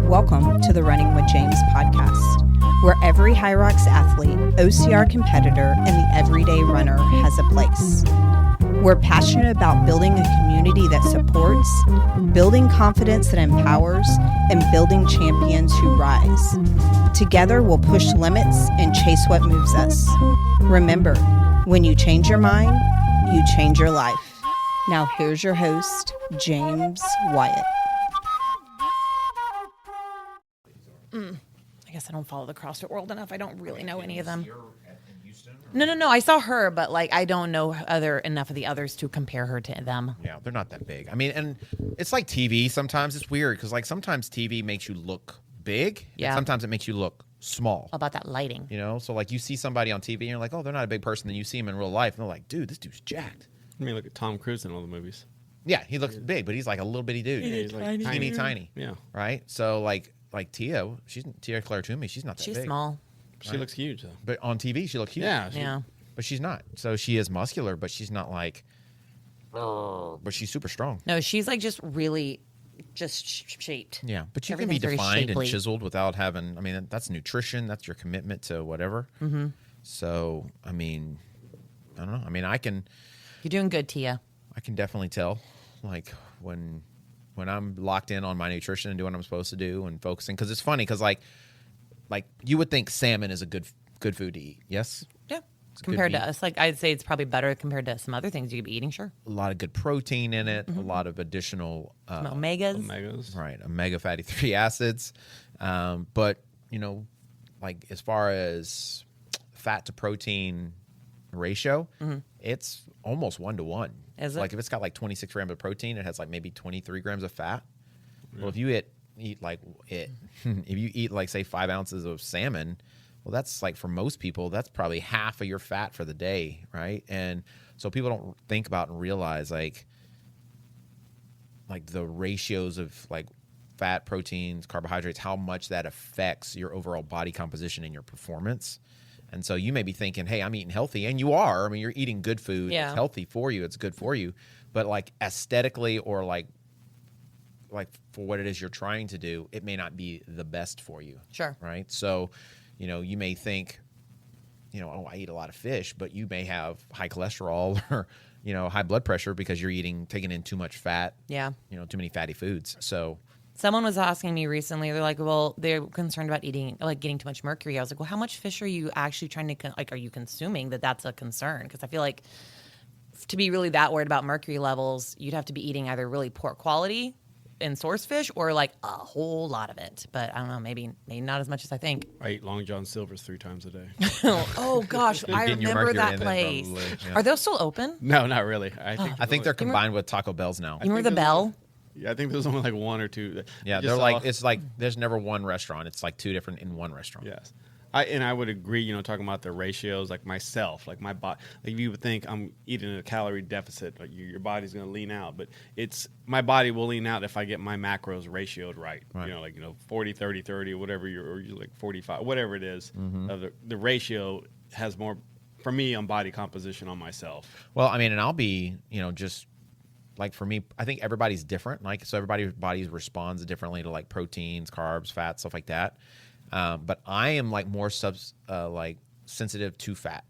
Welcome to the Running with James podcast, where every HYROX athlete, OCR competitor, and the everyday runner has a place. We're passionate about building a community that supports, building confidence that empowers, and building champions who rise. Together, we'll push limits and chase what moves us. Remember, when you change your mind, you change your life. Now here's your host, James Wyatt. I guess I don't follow the CrossFit world enough. I don't really know any of them. No. I saw her, but I don't know enough of the others to compare her to them. Yeah, they're not that big. I mean, and it's like TV. Sometimes it's weird because sometimes TV makes you look big. Yeah. And sometimes it makes you look small. How about that lighting? You know, so you see somebody on TV and you're like, oh, they're not a big person. Then you see them in real life and they're like, dude, this dude's jacked. I mean, look at Tom Cruise in all the movies. Yeah, he looks big, but he's like a little bitty dude. Yeah, he's like tiny. Yeah. Right. So like Tia, Tia Claire Toomey, she's not that big. She's small. She looks huge though. But on TV, she looks huge. Yeah. But she's not. So she is muscular, but she's not but she's super strong. No, she's just really shaped. Yeah, but you can be Everything's very defined and shapely. chiseled without having, that's nutrition. That's your commitment to whatever. Mm-hmm. So, I don't know. You're doing good, Tia. I can definitely tell, when I'm locked in on my nutrition and doing what I'm supposed to do and focusing. Because it's funny, because you would think salmon is a good food to eat. Yes? Yeah. Compared to us, I'd say it's probably better compared to some other things you could be eating, sure. A lot of good protein in it, a lot of additional Some omegas. Right, omega fatty 3 acids. But, as far as fat to protein ratio, it's almost 1-to-1. Is it? If it's got 26 grams of protein, it has maybe 23 grams of fat. Yeah. Well, if you if you eat say 5 ounces of salmon, well, that's for most people, that's probably half of your fat for the day, right? And so people don't think about and realize the ratios of fat, proteins, carbohydrates, how much that affects your overall body composition and your performance. And so you may be thinking, hey, I'm eating healthy, and you are. You're eating good food. Yeah. It's healthy for you. It's good for you. But aesthetically or for what it is you're trying to do, it may not be the best for you. Sure. Right? So, you may think, oh, I eat a lot of fish, but you may have high cholesterol or, high blood pressure because you're taking in too much fat. Yeah. Too many fatty foods. So Someone was asking me recently, they're like, well, they're concerned about eating, getting too much mercury. I was like, well, how much fish are you actually trying to, are you consuming that's a concern? Because I feel like to be really that worried about mercury levels, you'd have to be eating either really poor quality and source fish or a whole lot of it. But I don't know, maybe not as much as I think. I eat Long John Silver's 3 times a day. Oh gosh, I Getting your remember mercury that in place. it, probably, yeah. Are those still open? No, not really. I think they're combined with Taco Bell's now. You remember the Bell? Yeah, I think there's only 1 or 2. Yeah, they're there's never one restaurant. It's 2 different in one restaurant. Yes. I would agree, talking about the ratios, myself, my body. You would think I'm eating a calorie deficit, your body's going to lean out. But my body will lean out if I get my macros ratioed right. 40, 30, 30, whatever, or you're 45, whatever it is. Mm-hmm. The ratio has more, for me, on body composition on myself. Well, and I'll be, just for me, I think everybody's different. So everybody's body responds differently to proteins, carbs, fat, stuff like that. But I am more sensitive to fat.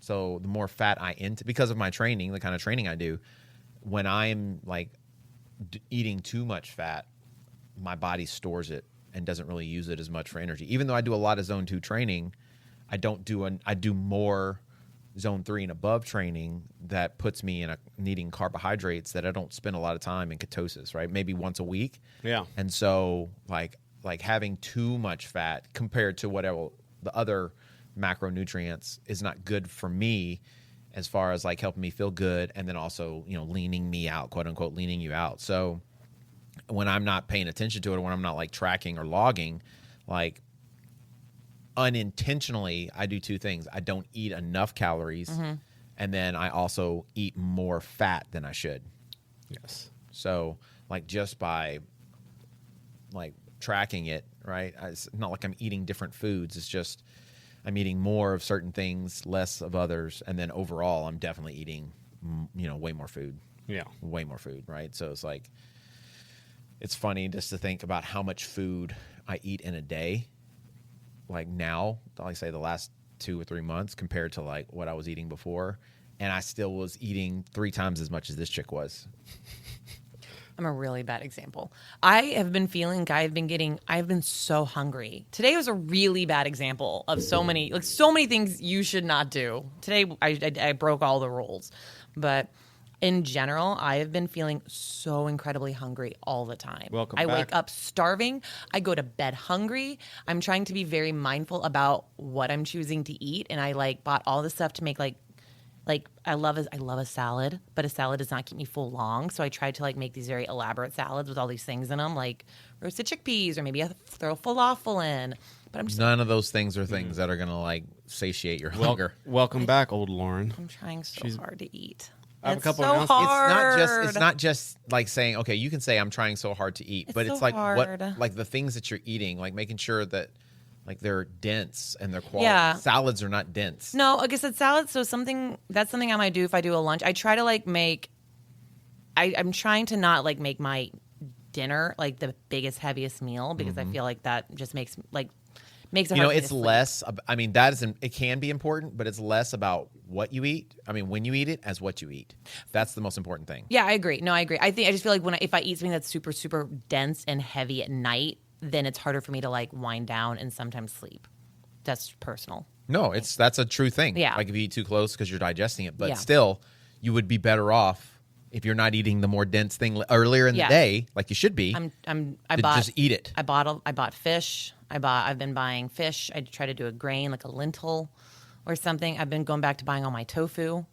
So the more fat I because of my training, the kind of training I do, when I'm eating too much fat, my body stores it and doesn't really use it as much for energy. Even though I do a lot of zone 2 training, I do more zone 3 and above training that puts me in needing carbohydrates that I don't spend a lot of time in ketosis, right? Maybe once a week. Yeah. And so having too much fat compared to whatever the other macronutrients is not good for me as far as helping me feel good and then also, leaning me out, quote unquote, leaning you out. So when I'm not paying attention to it or when I'm not tracking or logging, unintentionally, I do 2 things. I don't eat enough calories, and then I also eat more fat than I should. Yes. So just by tracking it, right? It's not like I'm eating different foods. It's just I'm eating more of certain things, less of others, and then overall, I'm definitely eating, way more food. Yeah, way more food, right? So it's it's funny just to think about how much food I eat in a day. Like now, like say the last 2 or 3 months compared to like what I was eating before. And I still was eating 3 times as much as this chick was. I'm a really bad example. I have been feeling, I've been so hungry. Today was a really bad example of so many things you should not do. Today, I broke all the rules. But in general, I have been feeling so incredibly hungry all the time. Welcome I back. wake up starving. I go to bed hungry. I'm trying to be very mindful about what I'm choosing to eat. And I like bought all this stuff to make like I love a salad, but a salad does not keep me full long. So I tried to like make these very elaborate salads with all these things in them, like roasted chickpeas, or maybe I throw falafel in. But I'm just None of those things are things that are going to like satiate your hunger. Welcome back, old Lauren. I'm trying so hard to eat. I have a It's couple so of hard. It's not just like saying, okay, you can say I'm trying so hard to eat, but so it's like hard. what, like the things that you're eating, like making sure that like they're dense and they're quality. Yeah. Salads are not dense. No, like I said, salad. So that's something I might do if I do a lunch. I try to like make. I'm trying to not like make my dinner like the biggest, heaviest meal because I feel like that just makes it hard. It's less. I mean, it can be important, but it's less about what you eat. I mean, when you eat it, as what you eat. That's the most important thing. Yeah, I agree. No, I agree. I just feel like if I eat something that's super, super dense and heavy at night, then it's harder for me to like wind down and sometimes sleep. That's personal. No, that's a true thing. Yeah. Like if you eat too close because you're digesting it, but Yeah. still, you would be better off if you're not eating the more dense thing earlier in the day, like you should be. Just eat it. I bought fish. I've been buying fish. I try to do a grain like a lentil or something. I've been going back to buying all my tofu.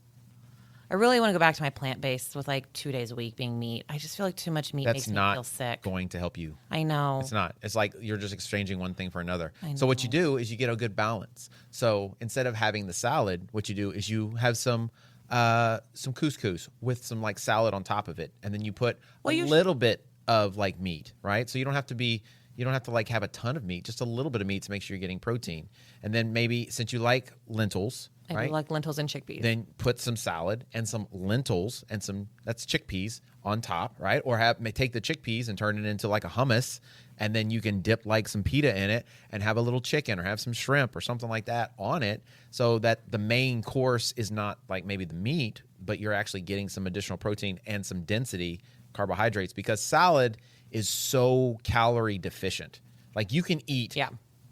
I really want to go back to my plant-based with like 2 days a week being meat. I just feel like too much meat That's makes me not feel sick. going to help you. I know. It's not. It's like you're just exchanging one thing for another. I So what you know. do is you get a good balance. So instead of having the salad, what you do is you have some couscous with some like salad on top of it, and then you put a little bit of like meat, right? So you don't have to like have a ton of meat, just a little bit of meat to make sure you're getting protein. And then maybe since you like lentils, I right? like lentils and chickpeas. Then put some salad and some lentils and that's chickpeas on top, right? Or take the chickpeas and turn it into like a hummus, and then you can dip like some pita in it and have a little chicken or have some shrimp or something like that on it, so that the main course is not like maybe the meat, but you're actually getting some additional protein and some density carbohydrates, because salad is so calorie deficient. Like you can eat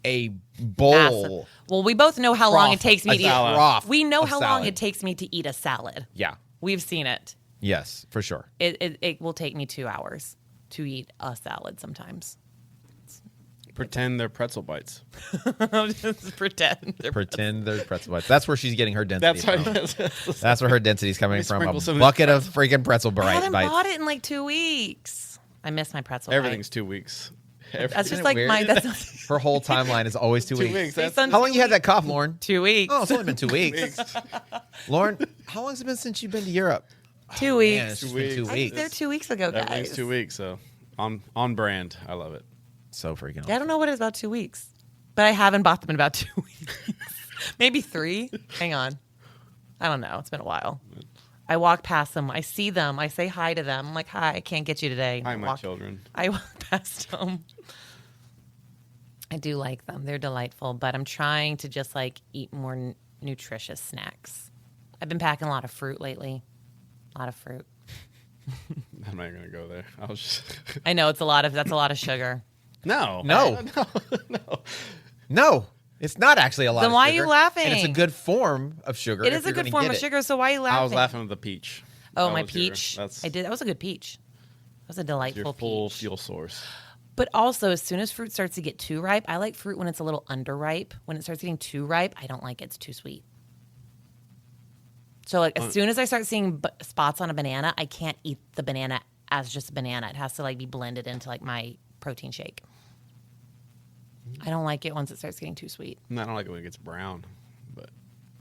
a bowl. Massive. Well, we both know how long it takes me to eat. We know how long it takes me to eat a salad. Yeah. We've seen it. Yes, for sure. It will take me 2 hours to eat a salad sometimes. Pretend they're pretzel bites. Just pretend. They're pretzel bites. That's where she's getting her density from. That's That's where her density is coming from. sprinkle A some bucket of freaking pretzel I haven't bites. bought it in like 2 weeks. I miss my pretzel. Everything's bite. 2 weeks. That's just Isn't it like weird? my. That's Her whole timeline is always 2 2 weeks. weeks. Based That's on How long you had that cough, Lauren? 2 weeks. Oh, it's only been 2 weeks. Lauren, how long has it been since you've been to Europe? 2 weeks. Man, it's just been 2 weeks. I was weeks. there 2 weeks ago, guys. everything's 2 weeks. So on brand. I love it. So freaking awesome. Yeah, I don't know what it is about 2 weeks, but I haven't bought them in about 2 weeks. Maybe 3. Hang on. I don't know. It's been a while. I walk past them. I see them. I say hi to them. I'm like, hi, I can't get you today. Hi, my children. I walk past them. I do like them. They're delightful, but I'm trying to just like eat more nutritious snacks. I've been packing a lot of fruit lately. A lot of fruit. I'm not gonna go there. I was just I know that's a lot of sugar. No. no. No, it's not actually a lot Then of why are sugar. you laughing? And it's a good form of sugar. It if is a you're good gonna form get of it. sugar, so why are you laughing? I was laughing at the peach. Oh, That my was your- peach. that's That was a good peach. That was a delightful your full peach. fuel source. But also, as soon as fruit starts to get too ripe, I like fruit when it's a little underripe. When it starts getting too ripe, I don't like it. It's too sweet. So, like, as soon as I start seeing spots on a banana, I can't eat the banana as just a banana. It has to, like, be blended into, like, my protein shake. I don't like it once it starts getting too sweet. No, I don't like it when it gets brown, but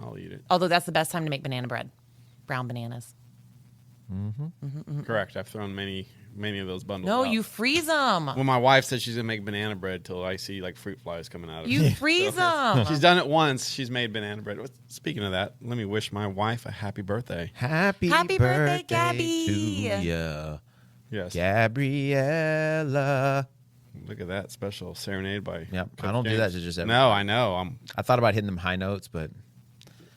I'll eat it. Although that's the best time to make banana bread. Brown bananas. Correct. I've thrown many of those bundles. No, out. you freeze them. Well, my wife said she's gonna make banana bread till I see like fruit flies coming out of it. You freeze them. She's done it once. She's made banana bread. Speaking of that, let me wish my wife a happy birthday. Happy Happy birthday, Gabby. to ya. Yes. Gabriella. Look at that special serenade by. Yep. Coach I don't do that James. to just No, I know. I thought about hitting them high notes, but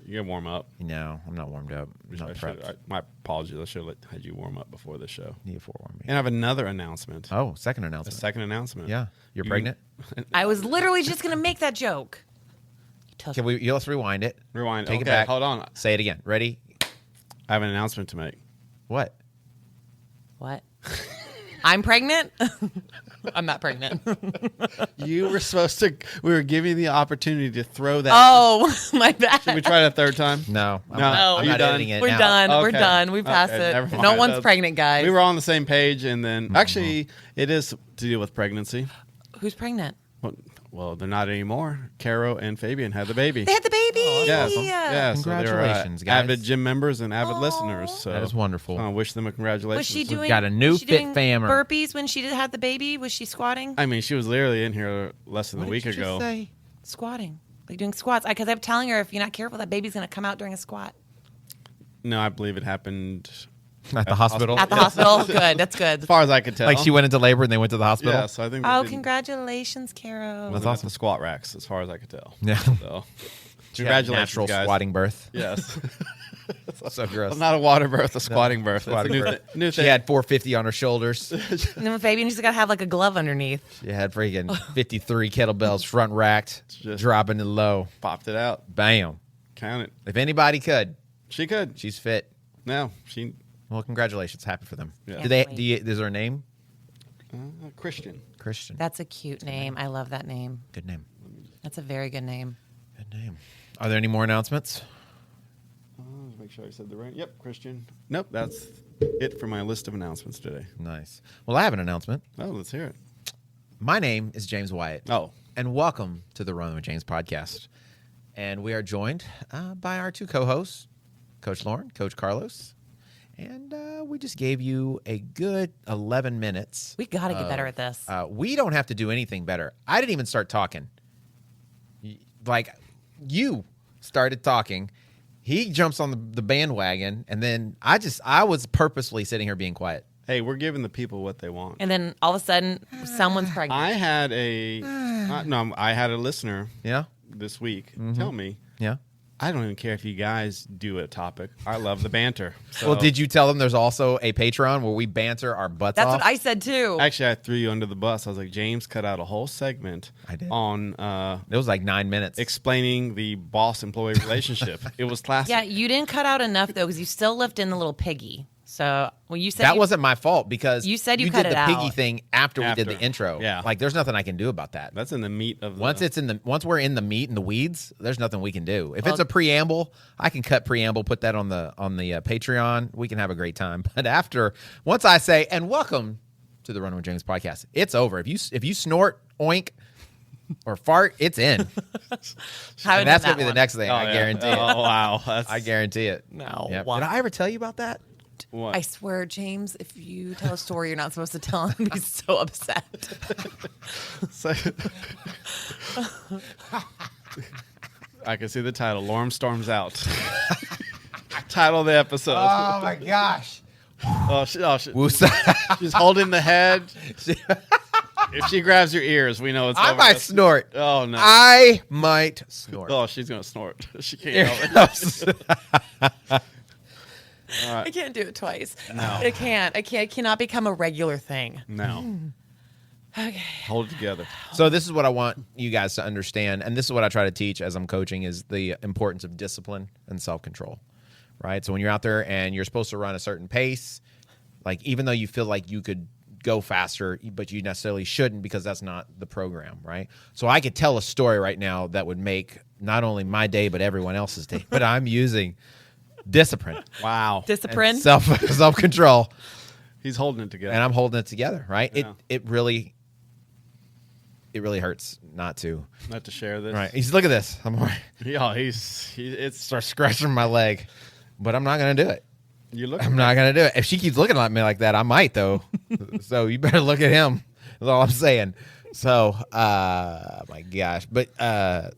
You gotta warm up. no, I'm not warmed up. I'm not prepped. My apologies. I should have had you warm up before the show. Need to forewarn me. And I have another announcement. Oh, second A announcement. second announcement. Yeah. You're You- pregnant? I was literally just gonna make that joke. Can we? Let's rewind it. Rewind. Take it Okay, back. hold on. Say it again. Ready? I have an announcement to make. What? What? I'm pregnant? I'm not pregnant. You were supposed to. We were giving you the opportunity to throw that. Oh, my bad. Should we try it a third time? No. No. I'm You not done? editing it We're now. done. We're Okay. done. We passed Okay, never it. mind. No one's That's- pregnant, guys. We were on the same page, and then actually, it is to deal with pregnancy. Who's pregnant? Well, they're not anymore. Caro and Fabian had the baby. They had the baby. Yes. Yeah. Yeah. So Congratulations, they're, guys. avid gym members and avid listeners. So That is wonderful. I wish them a congratulations. Was she doing? got a new was she fit doing fammer. burpees when she had the baby? Was she squatting? I mean, she was literally in here less than a week ago. Squatting, like doing squats. Because I'm telling her, if you're not careful, that baby's gonna come out during a squat No, I believe it happened At the hospital. at the hospital. Good, that's as good. far as I could tell. Like she went into labor and they went to the hospital. Yeah, so I think. they Oh, didn't- congratulations, Caro. That's awesome. The squat racks, as far as I could tell. Yeah. So, She had congratulations, natural guys. squatting birth. Yes. So gross. Not a water birth, a squatting birth. That's Squatting a new, birth. new She thing. had 450 on her shoulders. And then with Fabian, she's got to have like a glove underneath. She had freaking 53 kettlebells front racked, Just- dropping it low. Popped it out. Bam. Count it. If anybody could, She could. she's fit. No, she. Well, congratulations. Happy for them. Yeah. Do they? Can't Is there a name? Christian. Christian. That's a cute name. I love that name. Good name. That's a very good name. Good name. Are there any more announcements? Let's make sure I said the right. Yep, Christian. Nope, that's it for my list of announcements today. Nice. Well, I have an announcement. Oh, let's hear it. My name is James Wyatt. Oh, And welcome to the Run with James podcast. And we are joined by our two co-hosts, Coach Lauren, Coach Carlos. And we just gave you a good 11 minutes. We got to get better at this. We don't have to do anything better. I didn't even start talking. Like, you started talking. He jumps on the bandwagon. And then I was purposefully sitting here being quiet. hey, we're giving the people what they want. And then all of a sudden, someone's pregnant. I had I had a listener Yeah? this week tell me, Yeah? I don't even care if you guys do a topic. I love the banter. So, Well, did you tell them there's also a Patreon where we banter our butts That's off? what I said too. Actually, I threw you under the bus. I was like, James cut out a whole segment I did. on It was like 9 minutes. explaining the boss-employee relationship. It was classic. Yeah, you didn't cut out enough though, because you still left in the little piggy. So when you said That you- wasn't my fault because You said you did cut the it piggy out. thing after we did After. the intro. Yeah. Like there's nothing I can do about that. That's in the meat of the... Once we're in the meat and the weeds, there's nothing we can do. If it's a preamble, I can cut preamble, put that on the Patreon. We can have a great time. But once I say, and welcome to the Run with James podcast, it's over. If you snort, oink, or fart, it's in. Haven't And that's done gonna be the that next thing. Oh, I yeah. guarantee it. Oh, wow. That's, I guarantee it. No. Yep. Wow. Did I ever tell you about that? what? one. I swear, James, if you tell a story you're not supposed to tell, I'm be so upset. So- I can see the title. Lorm Storms Out. Title of the episode. Oh my gosh. She's holding the head. If she grabs your ears, we know it's I over. might snort. Oh, no. I might snort. Oh, she's going to snort. She can't help it. I can't do it twice. No. I can't. It cannot become a regular thing. No. Okay. Hold it together. So this is what I want you guys to understand, and this is what I try to teach as I'm coaching, is the importance of discipline and self-control, right? So when you're out there and you're supposed to run a certain pace, like even though you feel like you could go faster, but you necessarily shouldn't because that's not the program, right? So I could tell a story right now that would make not only my day, but everyone else's day, but I'm using discipline. Wow. Discipline. And self-control, He's holding it together. and I'm holding it together, right? Yeah. It really hurts not to. Not to share this. Right. Look at this. I'm already Yeah, it's start scratching my leg, but I'm not going to do it. you look. I'm not going to do it. If she keeps looking at me like that, I might though. So you better look at him. That's all I'm saying. So, my gosh. But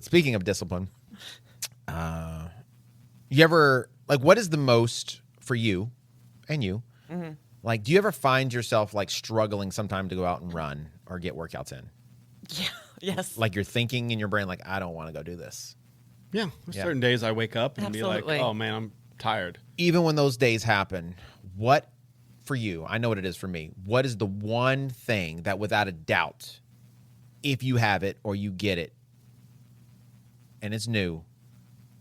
speaking of discipline, you ever, like, what is the most for you and you? Like, do you ever find yourself like struggling sometime to go out and run or get workouts in? Yeah. Yes. Like you're thinking in your brain, like, I don't want to go do this. Yeah, there's certain days I wake up and Absolutely. be like, oh man, I'm tired. Even when those days happen, what for you, I know what it is for me, what is the one thing that without a doubt, if you have it or you get it and it's new,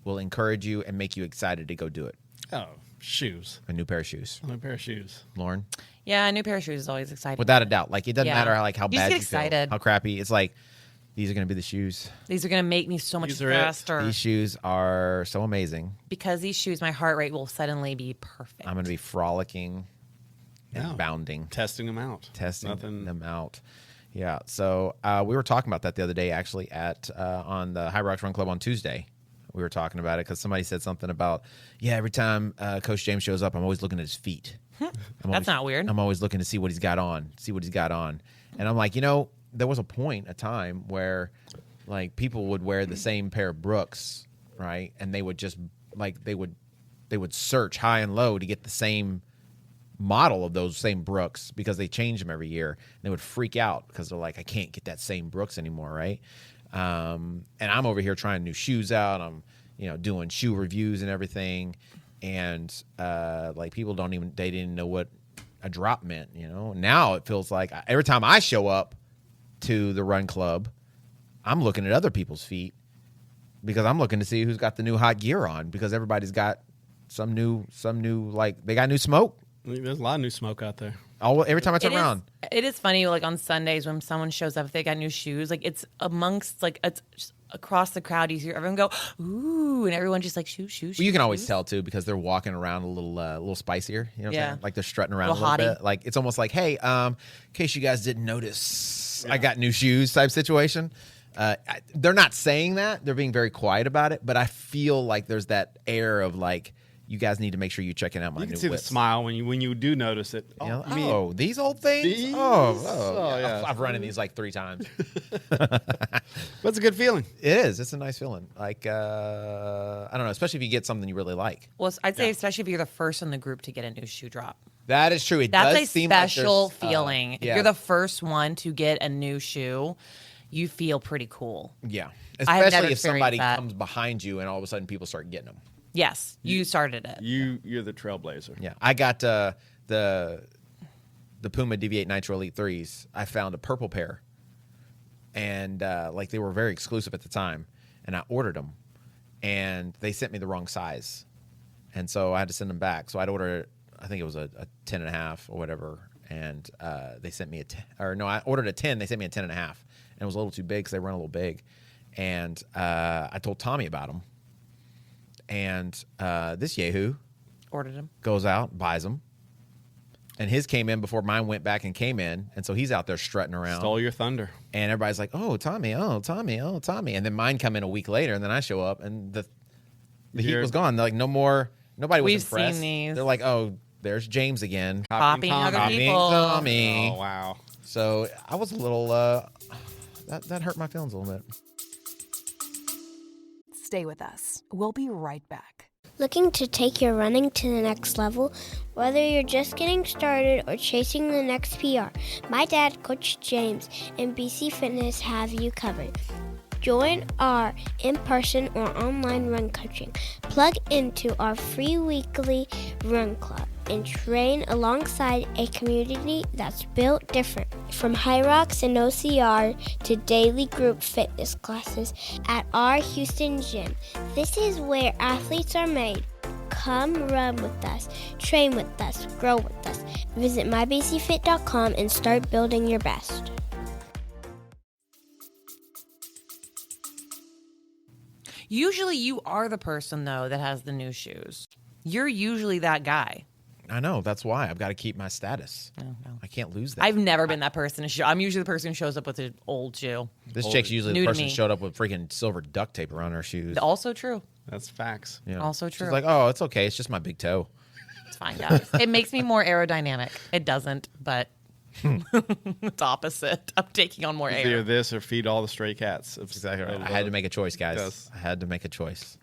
will encourage you and make you excited to go do it? Oh, shoes. A new pair of shoes. A new pair of shoes. Lauren? Yeah, a new pair of shoes is always exciting. Without a doubt. Like, it doesn't Yeah. matter how, like, how You just bad get you feel, excited. how crappy. It's like, these are going to be the shoes. These are going to make me so much These are it. faster. These shoes are so amazing. Because these shoes, my heart rate will suddenly be perfect. I'm going to be frolicking and Yeah. bounding. Testing them out. Testing Nothing. them out. Yeah. So we were talking about that the other day, actually, at on the HYROX Run Club on Tuesday. We were talking about it because somebody said something about, every time Coach James shows up, I'm always looking at his feet. That's not weird. I'm always looking to see what he's got on, And I'm like, there was a time where like people would wear the same pair of Brooks, right? And they would just like, they would search high and low to get the same model of those same Brooks because they change them every year. And they would freak out because they're like, I can't get that same Brooks anymore, right? And I'm over here trying new shoes out. I'm, doing shoe reviews and everything. And like people they didn't know what a drop meant, Now it feels like every time I show up to the run club, I'm looking at other people's feet because I'm looking to see who's got the new hot gear on because everybody's got some new, like they got new smoke. There's a lot of new smoke out there. Every time I turn around. It is funny, like on Sundays when someone shows up, if they got new shoes, like it's amongst, like it's just across the crowd, you hear everyone go, ooh, and everyone just like, shoes. Well, you can always tell too because they're walking around a little spicier. You know what I'm saying? Like they're strutting around a little bit. Like it's almost like, hey, in case you guys didn't notice, I got new shoes type situation. They're not saying that. They're being very quiet about it. But I feel like there's that air of like, you guys need to make sure you're checking out my You new can see whips. the smile when you do notice it. These old things? These? Yeah. I've run in these like 3 times. But it's a good feeling. It is. It's a nice feeling. Like, I don't know, especially if you get something you really like. Well, I'd say especially if you're the first in the group to get a new shoe drop. That is true. That's does a seem like special there's, feeling. If you're the first one to get a new shoe, you feel pretty cool. Yeah. I have never Especially if somebody experienced that. comes behind you and all of a sudden people start getting them. Yes, you started it. You're the trailblazer. Yeah. I got the Puma Deviate Nitro Elite 3s. I found a purple pair. And like they were very exclusive at the time. And I ordered them. And they sent me the wrong size. And so I had to send them back. So I'd order, I think it was a 10.5 or whatever. And they sent me I ordered a 10. They sent me a 10.5. And it was a little too big because they run a little big. And I told Tommy about them. And this yahoo Ordered them. goes out, buys them. And his came in before mine went back and came in. And so he's out there strutting around. Stole your thunder. And everybody's like, oh, Tommy. And then mine come in a week later. And then I show up and the heat was gone. They're like, no more. Nobody was We've impressed. seen these. They're like, oh, there's James again. Copying other Copying people. Tommy. Oh, wow. So I was a little, that hurt my feelings a little bit. Stay with us. We'll be right back. Looking to take your running to the next level? Whether you're just getting started or chasing the next PR, my dad, Coach James, and BC Fitness have you covered. Join our in-person or online run coaching. Plug into our free weekly run club and train alongside a community that's built different. From HYROX and OCR to daily group fitness classes at our Houston gym. This is where athletes are made. Come run with us, train with us, grow with us. Visit mybcfit.com and start building your best. Usually you are the person, though, that has the new shoes. You're usually that guy. I know. That's why I've got to keep my status. No. I can't lose that. I've never been that person. I'm usually the person who shows up with an old shoe. This chick's usually New the to person me. who showed up with freaking silver duct tape around her shoes. Also true. That's facts. You know? Also true. She's like, oh, it's okay. It's just my big toe. It's fine, guys. It makes me more aerodynamic. It doesn't, but it's opposite. I'm taking on more Either air. this or feed all the stray cats. Exactly right. I had to make a choice, guys. Yes. I had to make a choice.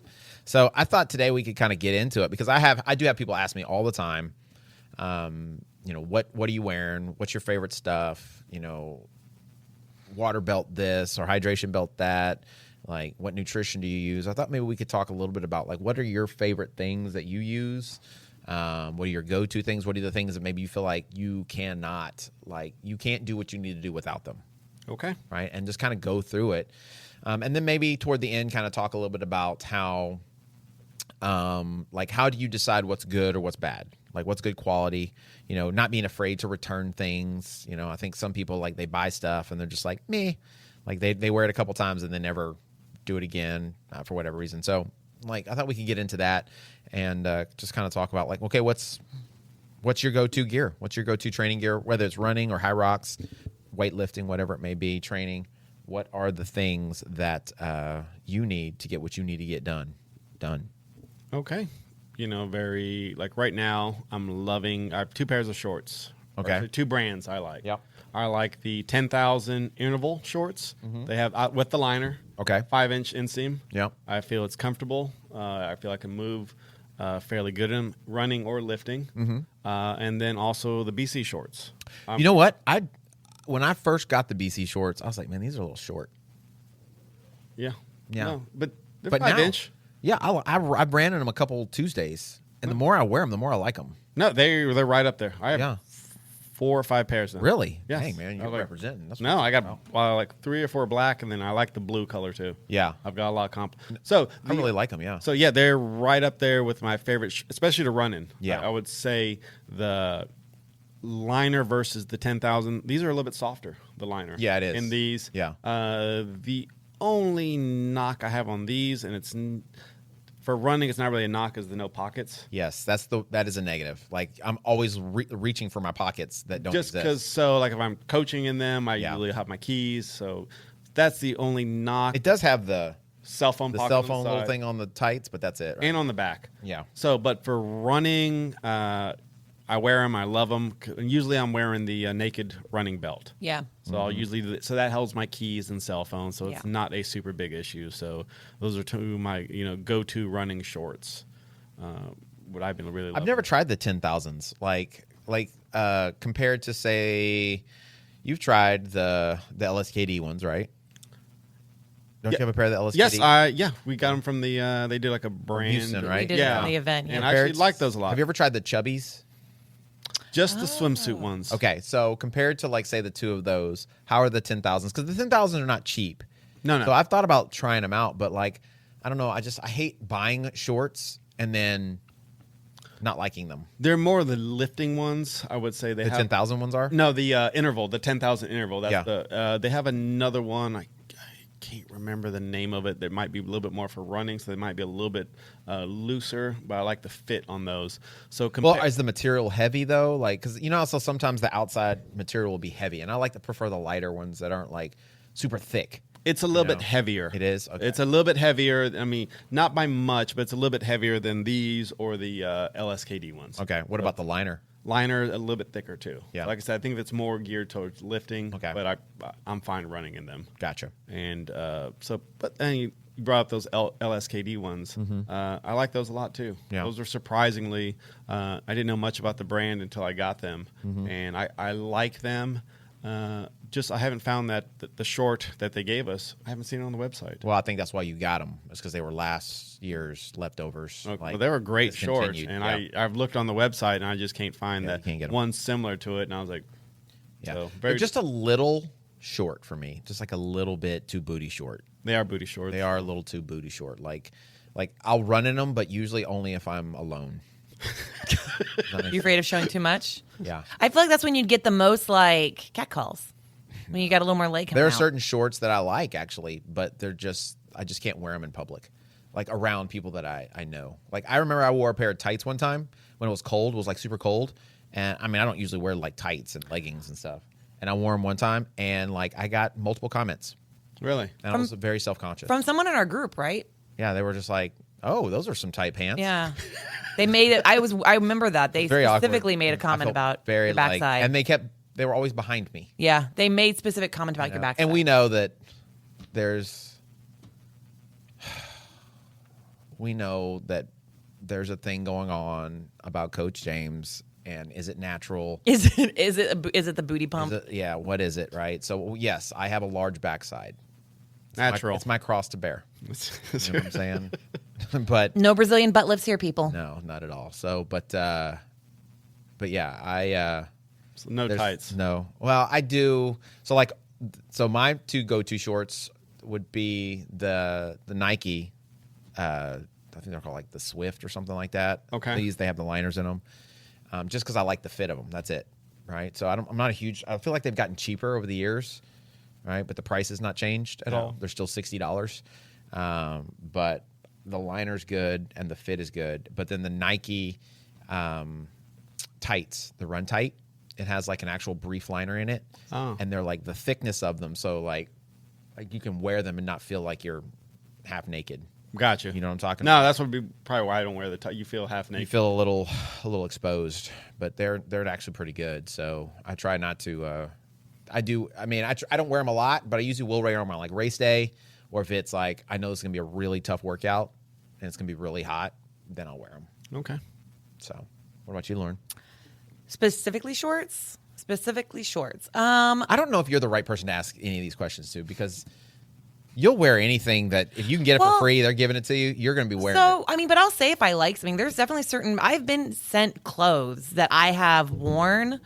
So I thought today we could kind of get into it because I do have people ask me all the time, what are you wearing? What's your favorite stuff? Water belt this or hydration belt that. Like, what nutrition do you use? I thought maybe we could talk a little bit about, like, what are your favorite things that you use? What are your go-to things? What are the things that maybe you feel like you can't do what you need to do without them? Okay. Right? And just kind of go through it. And then maybe toward the end, kind of talk a little bit about how do you decide what's good or what's bad? Like, what's good quality? Not being afraid to return things. I think some people, like, they buy stuff and they're just like, meh. Like, they wear it a couple times and then never do it again for whatever reason. So, like, I thought we could get into that and just kind of talk about, like, okay, what's your go-to gear? What's your go-to training gear? Whether it's running or HYROX, weightlifting, whatever it may be, training. What are the things that you need to get what you need to get done? Okay. Very, like, right now, I have 2 pairs of shorts. Okay. Actually, 2 brands I like. Yep. I like the 10,000 interval shorts. They have with the liner. Okay. 5-inch inseam. Yep. I feel it's comfortable. I feel I can move fairly good in running or lifting. And then also the BC shorts. You know what? When I first got the BC shorts, I was like, man, these are a little short. Yeah. Yeah. No, but they're But 5-inch. Yeah, I ran in them a couple Tuesdays, and the more I wear them, the more I like them. No, they're right up there. I have Yeah. 4 or 5 pairs now. Really? Yes. Hey, man, you're representing. That's No, what I I'm got talking about. like 3 or 4 black, and then I like the blue color too. Yeah. I've got a lot of So I really like them, yeah. So yeah, they're right up there with my favorite, especially to run in. Yeah. I would say the liner versus the 10,000. These are a little bit softer. The liner. Yeah, it is. In these. Yeah. The only knock I have on these, and it's for running, it's not really a knock, is the no pockets. Yes, that is a negative. Like, I'm always reaching for my pockets that don't Just exist. because, like if I'm coaching in them, I Yeah. usually have my keys. So that's the only knock. It does have the cell phone pocket cell on the phone little side. thing on the tights, but that's it. Right? And on the back. Yeah. So, but for running, I wear them. I love them. Usually, I'm wearing the naked running belt. Yeah. So I'll usually that holds my keys and cell phone. So it's Yeah. not a super big issue. So those are 2 of my go-to running shorts. What I've been really. I've loving. never tried the 10,000s. Like compared to, say, you've tried the LSKD ones, right? Don't you have a pair of the LSKD? Yes, we got them from the. They did like a brand, Houston, right? We did it Yeah, on the event. and Yeah. I actually like those a lot. Have you ever tried the Chubbies? Just the swimsuit ones. Okay, so compared to, like, say, the 2 of those, how are the 10,000s? Because the 10,000 are not cheap. No. So I've thought about trying them out, but, like, I don't know. I hate buying shorts and then not liking them. They're more the lifting ones. I would say they The have 10,000 ones are? No, the interval, the 10,000 interval. That's Yeah. they have another one. I can't remember the name of it. That might be a little bit more for running, so they might be a little bit looser. But I like the fit on those. So Well, is the material heavy, though? Like, because also sometimes the outside material will be heavy, and I like to prefer the lighter ones that aren't, like, super thick. it's a little bit heavier. It is? Okay. It's a little bit heavier. I mean, not by much, but it's a little bit heavier than these or the LSKD ones. Okay, what about the liner? Liner a little bit thicker too. Yeah. Like I said, I think that's more geared towards lifting. Okay. But I'm fine running in them. Gotcha. And but then you brought up those LSKD ones. I like those a lot too. Yeah. Those are surprisingly. I didn't know much about the brand until I got them, and I like them. I haven't found that the short that they gave us. I haven't seen it on the website. Well, I think that's why you got them. It's because they were last year's leftovers. Okay, Like, well, they were great shorts, discontinued. and Yeah. I've looked on the website and I just can't find Yeah, that you can't get 'em. one similar to it. And I was like, Yeah. so They're just a little short for me. Just like a little bit too booty short. they are booty shorts. They are a little too booty short. Like I'll run in them, but usually only if I'm alone. You afraid of showing too much? Yeah. I feel like that's when you'd get the most like catcalls. When you got a little more leg coming There are out. certain shorts that I like, actually, but I just can't wear them in public, like around people that I know. Like, I remember I wore a pair of tights one time when it was cold. It was like super cold, and I mean, I don't usually wear like tights and leggings and stuff. And I wore them one time, and like I got multiple comments, Really? and I was very self-conscious. From someone in our group, right? Yeah, they were just like, "Oh, those are some tight pants." Yeah. They made it. I remember that. They Very awkward. specifically made a I comment felt about very your backside. and they were always behind me. yeah. They made specific comment about your backside. And we know that there's a thing going on about Coach James and is it natural? Is it the booty pump? Yeah, what is it, right? So yes, I have a large backside. Natural. It's my cross to bear. You know what I'm saying? But No Brazilian butt lifts here, people. no, not at all. So, but yeah, I So no tights. no. Well, I do. So my two go-to shorts would be the Nike. I think they're called like the Swift or something like that. Okay. They have the liners in them. Just because I like the fit of them. That's it. Right. So I'm not a huge. I feel like they've gotten cheaper over the years. Right, but the price has not changed at all. They're still $60. But the liner's good and the fit is good. But then the Nike tights, the Run Tight, it has like an actual brief liner in it. Oh. And they're like the thickness of them. So like you can wear them and not feel like you're half naked. Gotcha. You know what I'm talking No, about? that's what would be probably why I don't wear the tight. You feel half naked. You feel a little exposed, but they're actually pretty good. So I try not to. I do. I mean, I don't wear them a lot, but I usually will wear them on like race day, or if it's like I know it's gonna be a really tough workout and it's gonna be really hot, then I'll wear them. Okay. So, what about you, Lauren? Specifically shorts. I don't know if you're the right person to ask any of these questions to, because you'll wear anything that if you can get it for free, they're giving it to you. You're going to be wearing it. So, I mean, but I'll say if I like something, there's definitely certain. I've been sent clothes that I have worn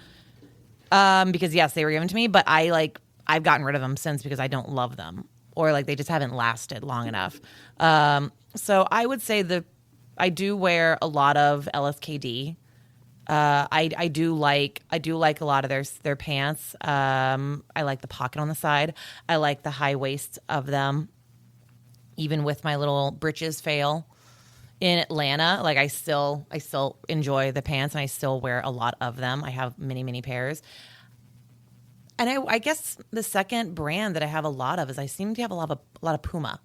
because yes, they were given to me, but I've gotten rid of them since because I don't love them, or like they just haven't lasted long enough. So I would say I do wear a lot of LSKD. I do like a lot of their pants. I like the pocket on the side. I like the high waist of them. Even with my little britches fail in Atlanta, like I still enjoy the pants, and I still wear a lot of them. I have many pairs. And I guess the second brand that I have a lot of is I seem to have a lot of Puma.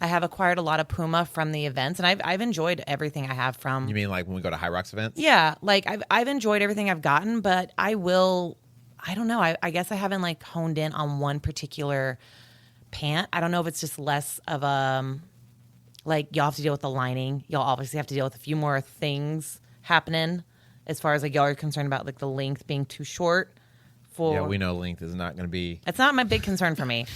I have acquired a lot of Puma from the events, and I've enjoyed everything I have from. You mean like when we go to HYROX events? Yeah, like I've enjoyed everything I've gotten, but I don't know. I guess I haven't like honed in on one particular pant. I don't know if it's just less of like y'all have to deal with the lining. Y'all obviously have to deal with a few more things happening as far as like y'all are concerned about like the length being too short. Yeah, we know length is not going to be. It's not my big concern for me.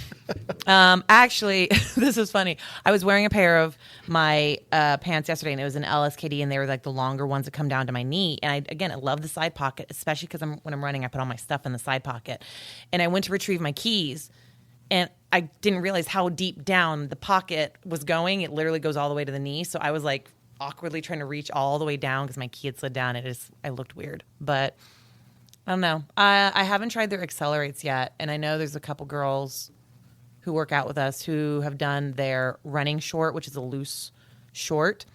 Actually, this is funny. I was wearing a pair of my pants yesterday, and it was an LSKD, and they were like the longer ones that come down to my knee. And I love the side pocket, especially because when I'm running, I put all my stuff in the side pocket. And I went to retrieve my keys, and I didn't realize how deep down the pocket was going. It literally goes all the way to the knee. So I was like awkwardly trying to reach all the way down because my key had slid down. I looked weird, but. I don't know. I haven't tried their accelerates yet, and I know there's a couple girls who work out with us who have done their running short, which is a loose short.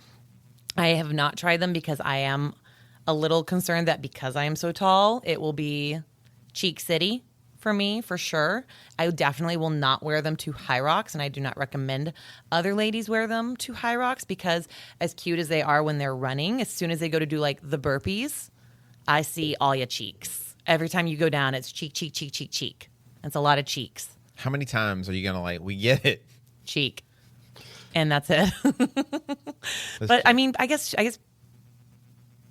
I have not tried them because I am a little concerned that because I am so tall, it will be cheek city for me, for sure. I definitely will not wear them to HYROX, and I do not recommend other ladies wear them to HYROX because as cute as they are when they're running, as soon as they go to do like the burpees, I see all your cheeks. Every time you go down, it's cheek, cheek, cheek, cheek, cheek. It's a lot of cheeks. How many times are you going to we get it? Cheek. And that's it. But I mean, I guess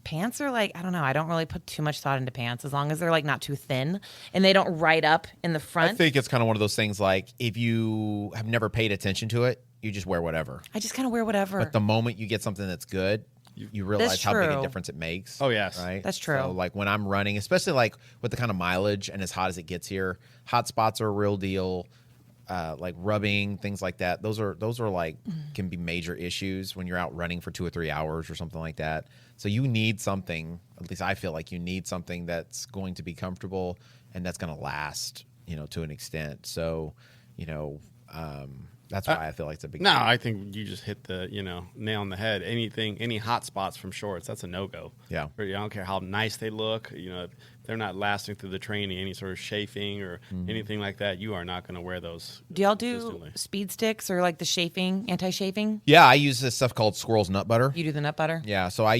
pants are like, I don't know. I don't really put too much thought into pants as long as they're like not too thin and they don't ride up in the front. I think it's kind of one of those things like if you have never paid attention to it, you just wear whatever. I just kind of wear whatever. But the moment you get something that's good, you realize how big a difference it makes. Oh, yes. Right? That's true. So, like, when I'm running, especially, like, with the kind of mileage and as hot as it gets here, hot spots are a real deal. Like, rubbing, things like that. Those are like, can be major issues when you're out running for 2 or 3 hours or something like that. So, you need something, at least I feel like you need something that's going to be comfortable and that's going to last, to an extent. So, that's why I feel like it's a big No, deal. I think you just hit the nail on the head. Any hot spots from shorts, that's a no-go. Yeah. I don't care how nice they look. If they're not lasting through the training, any sort of chafing or anything like that, you are not going to wear those. Do y'all do consistently. speed sticks or like the chafing, anti-chafing? Yeah, I use this stuff called Squirrel's Nut Butter. You do the nut butter? Yeah, so I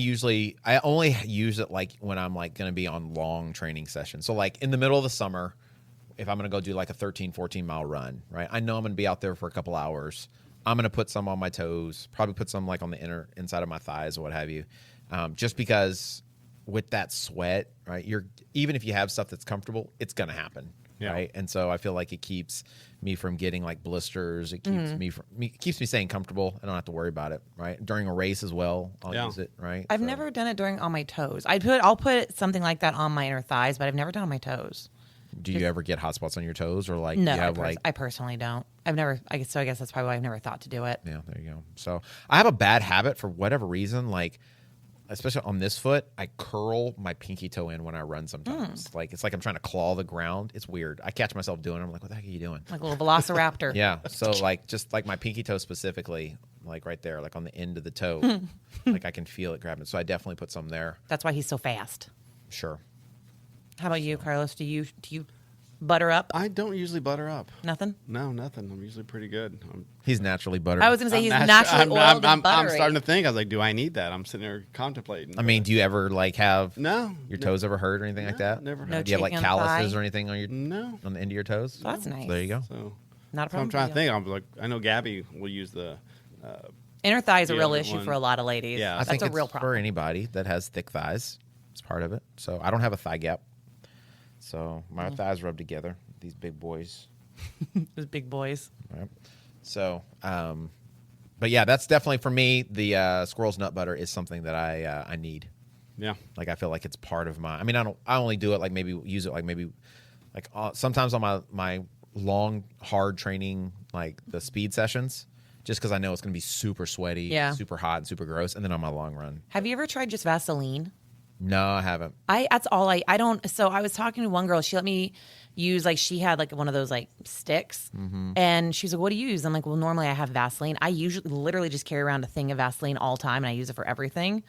only use it like when I'm like going to be on long training sessions. So like in the middle of the summer, if I'm going to go do like a 13, 14 mile run, right? I know I'm going to be out there for a couple hours. I'm going to put some on my toes, probably put some like on the inside of my thighs or what have you. Just because with that sweat, right? Even if you have stuff that's comfortable, it's gonna happen, right? And so I feel like it keeps me from getting like blisters. It keeps me staying comfortable. I don't have to worry about it, right? During a race as well, I'll use it, right? I've never done it on my toes. I'll put something like that on my inner thighs, but I've never done it on my toes. Do you ever get hot spots on your toes, or like no? You have I personally don't. I've never. I guess that's probably why I've never thought to do it. Yeah, there you go. So I have a bad habit for whatever reason, like especially on this foot, I curl my pinky toe in when I run sometimes. Like it's like I'm trying to claw the ground. It's weird. I catch myself doing it. I'm like, what the heck are you doing? Like a little velociraptor. Yeah. So like just like my pinky toe specifically, like right there, like on the end of the toe, like I can feel it grabbing. So I definitely put some there. That's why he's so fast. Sure. How about you, Carlos? Do you butter up? I don't usually butter up. Nothing? No, nothing. I'm usually pretty good. He's naturally buttered. I was going to say he's naturally oiled and buttery. I'm starting to think. I was like, do I need that? I'm sitting there contemplating. I mean, do you ever like have your toes ever hurt or anything like that? Never. No Do you have like chafing on the calluses thigh? or anything on your No. on the end of your toes? Well, that's nice. So there you go. So Not a So I'm problem. trying to think. I'm like, I know Gabby will use the. Inner thigh is a The real other issue one. for a lot of ladies. Yeah. I That's think a it's real for problem. anybody that has thick thighs. It's part of it. So I don't have a thigh gap. So my thighs rub together. These big boys. Those big boys. Right. So, but yeah, that's definitely for me. The squirrel's nut butter is something that I need. Yeah. Like I feel like it's part of my. I mean, I only do it like maybe use it like sometimes on my long hard training, like the speed sessions, just because I know it's going to be super sweaty, super hot, and super gross, and then on my long run. Have you ever tried just Vaseline? No, I haven't. That's all I don't. So I was talking to one girl. She let me use, like, she had like one of those like sticks, and she's like, "What do you use?" I'm like, "Well, normally I have Vaseline. I usually literally just carry around a thing of Vaseline all the time, and I use it for everything.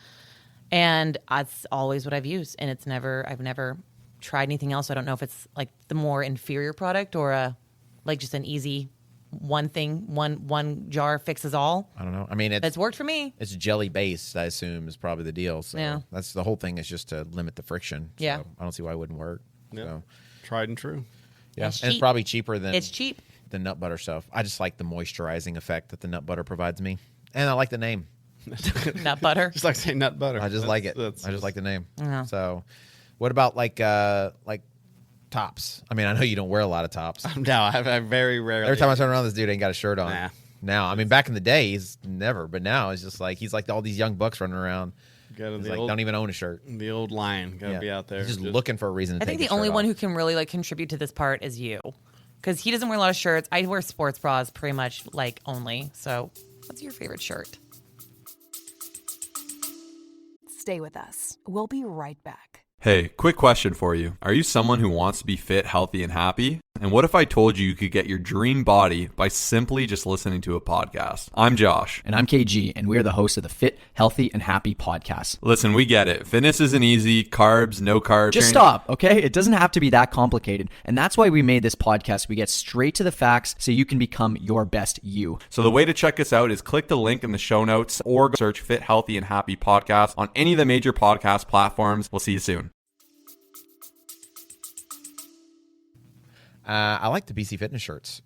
And that's always what I've used, and I've never tried anything else. I don't know if it's like the more inferior product or like just an easy one thing, one jar fixes all. I don't know. I mean, It's worked for me. It's jelly based, I assume, is probably the deal. So Yeah. that's the whole thing, is just to limit the friction. So Yeah. I don't see why it wouldn't work. Yeah. So, Tried and true. yeah. It's And it's cheap. probably cheaper than It's cheap. the nut butter stuff. I just like the moisturizing effect that the nut butter provides me. And I like the name. Nut butter. Just like saying nut butter. I just like it. That's I just like the name. Yeah. So what about like tops? I mean, I know you don't wear a lot of tops. No, I very rarely. Every time I turn around, this dude ain't got a shirt on. Nah. Now, I mean, back in the day, he's never, but now it's just like he's like all these young bucks running around. Got He's the like, old, don't even own a shirt. the old lion. Got to Yeah. be out there. He's just looking for a reason to I think take the his only shirt one off. who can really like contribute to this part is you, because he doesn't wear a lot of shirts. I wear sports bras pretty much like only. So, what's your favorite shirt? Stay with us. We'll be right back. Hey, quick question for you. Are you someone who wants to be fit, healthy, and happy? And what if I told you you could get your dream body by simply just listening to a podcast? I'm Josh. And I'm KG, and we're the hosts of the Fit, Healthy, and Happy podcast. Listen, we get it. Fitness isn't easy. Carbs, no carbs. Just stop, okay? It doesn't have to be that complicated. And that's why we made this podcast. We get straight to the facts so you can become your best you. So the way to check us out is click the link in the show notes or search Fit, Healthy, and Happy podcast on any of the major podcast platforms. We'll see you soon. I like the BC Fitness shirts.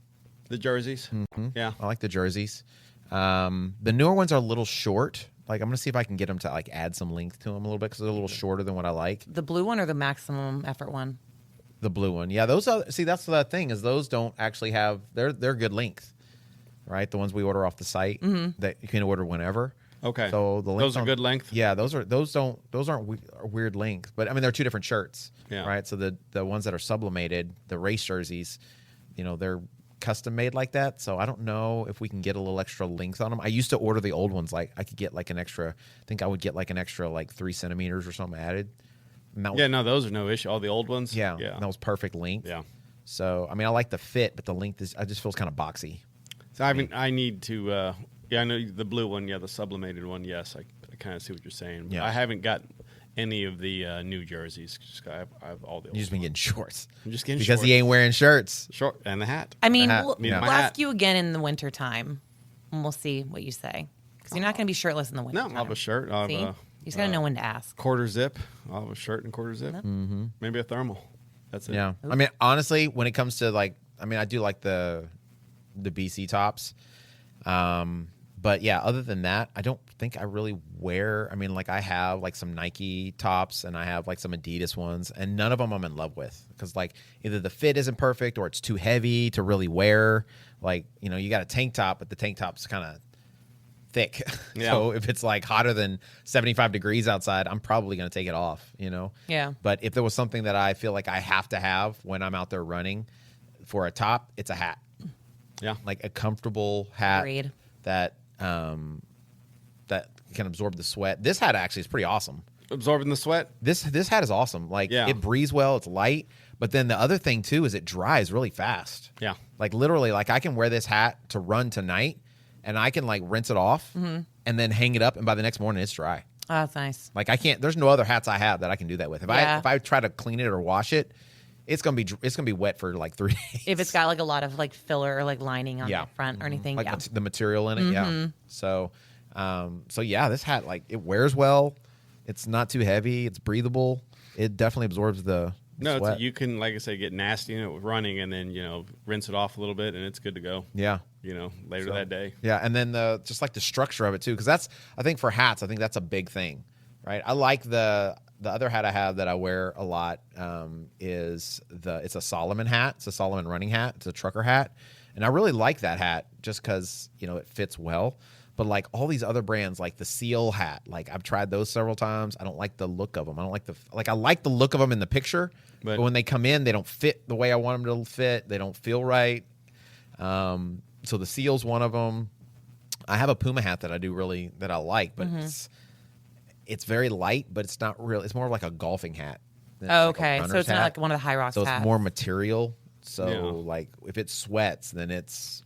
the jerseys. Yeah. I like the jerseys. The newer ones are a little short. Like, I'm going to see if I can get them to, like, add some length to them a little bit because they're a little shorter than what I like. The blue one or the maximum effort one? The blue one. Yeah, those are, see, that's the thing is those don't actually have, they're good length, right? The ones we order off the site that you can order whenever. Okay. So the length Those are good length? Yeah, those aren't weird length, but I mean they're two different shirts, Yeah. right? So the ones that are sublimated, the race jerseys, you know, they're custom made like that. So I don't know if we can get a little extra length on them. I used to order the old ones, like I could get like an extra. I think I would get like an extra like 3 centimeters or something added. And that was, Yeah, no, those are no issue. All the old ones? yeah, Yeah. that was perfect length. Yeah. So I mean, I like the fit, but the length is, I just feels kind of boxy. So I need to, yeah, I know the blue one, yeah, the sublimated one, yes, I kind of see what you're saying. But Yeah. I haven't got any of the new jerseys. I have all the old You just been ones. getting shorts. I'm just getting because shorts. he ain't wearing shirts. Short and the hat. I mean, hat. we'll, Need we'll my ask hat. you again in the winter time, and we'll see what you say. Because you're not going to be shirtless in the winter No, I'll have a shirt. I'll have See? You a just got to know when to ask. quarter zip. I'll have a shirt and quarter zip. Mm-hmm. Maybe a thermal. That's it. Yeah. I mean, honestly, when it comes to like, I mean, I do like the BC tops. But yeah, other than that, I don't think I really wear. I mean, like I have like some Nike tops and I have like some Adidas ones, and none of them I'm in love with because like either the fit isn't perfect or it's too heavy to really wear. Like, you know, you got a tank top, but the tank top's kind of thick. Yeah. So if it's like hotter than 75 degrees outside, I'm probably going to take it off, you know? Yeah. But if there was something that I feel like I have to have when I'm out there running for a top, it's a hat. Yeah. Like a comfortable hat Agreed. that that can absorb the sweat. This hat actually is pretty awesome. Absorbing the sweat. This hat is awesome. Like Yeah. it breathes well, it's light, but then the other thing too is it dries really fast. Yeah. Like literally, like I can wear this hat to run tonight and I can like rinse it off and then hang it up, and by the next morning it's dry. Oh, that's nice. Like I can't. There's no other hats I have that I can do that with. If I try to clean it or wash it, it's gonna be wet for like 3 days. If it's got like a lot of like filler or like lining on Yeah. the front or anything. like Yeah. the material in it. Yeah. So yeah, this hat like it wears well. It's not too heavy. It's breathable. It definitely absorbs the No, sweat. you can, like I say, get nasty in it with running, and then rinse it off a little bit, and it's good to go. Yeah. Later that day. Yeah, and then just like the structure of it too, because that's I think for hats, I think that's a big thing, right? I like the other hat I have that I wear a lot it's a Solomon hat. It's a Solomon running hat. It's a trucker hat, and I really like that hat just because it fits well. But like all these other brands, like the Seal hat, like I've tried those several times. I don't like the look of them. I don't like I like the look of them in the picture, but when they come in, they don't fit the way I want them to fit. They don't feel right. So the Seal's one of them. I have a Puma hat that I like, but it's very light, but it's not real. It's more like a golfing hat. Oh, Like a okay. So runner's it's not hat. like one of the HYROX So hats. it's more material. So Yeah. like if it sweats, then It's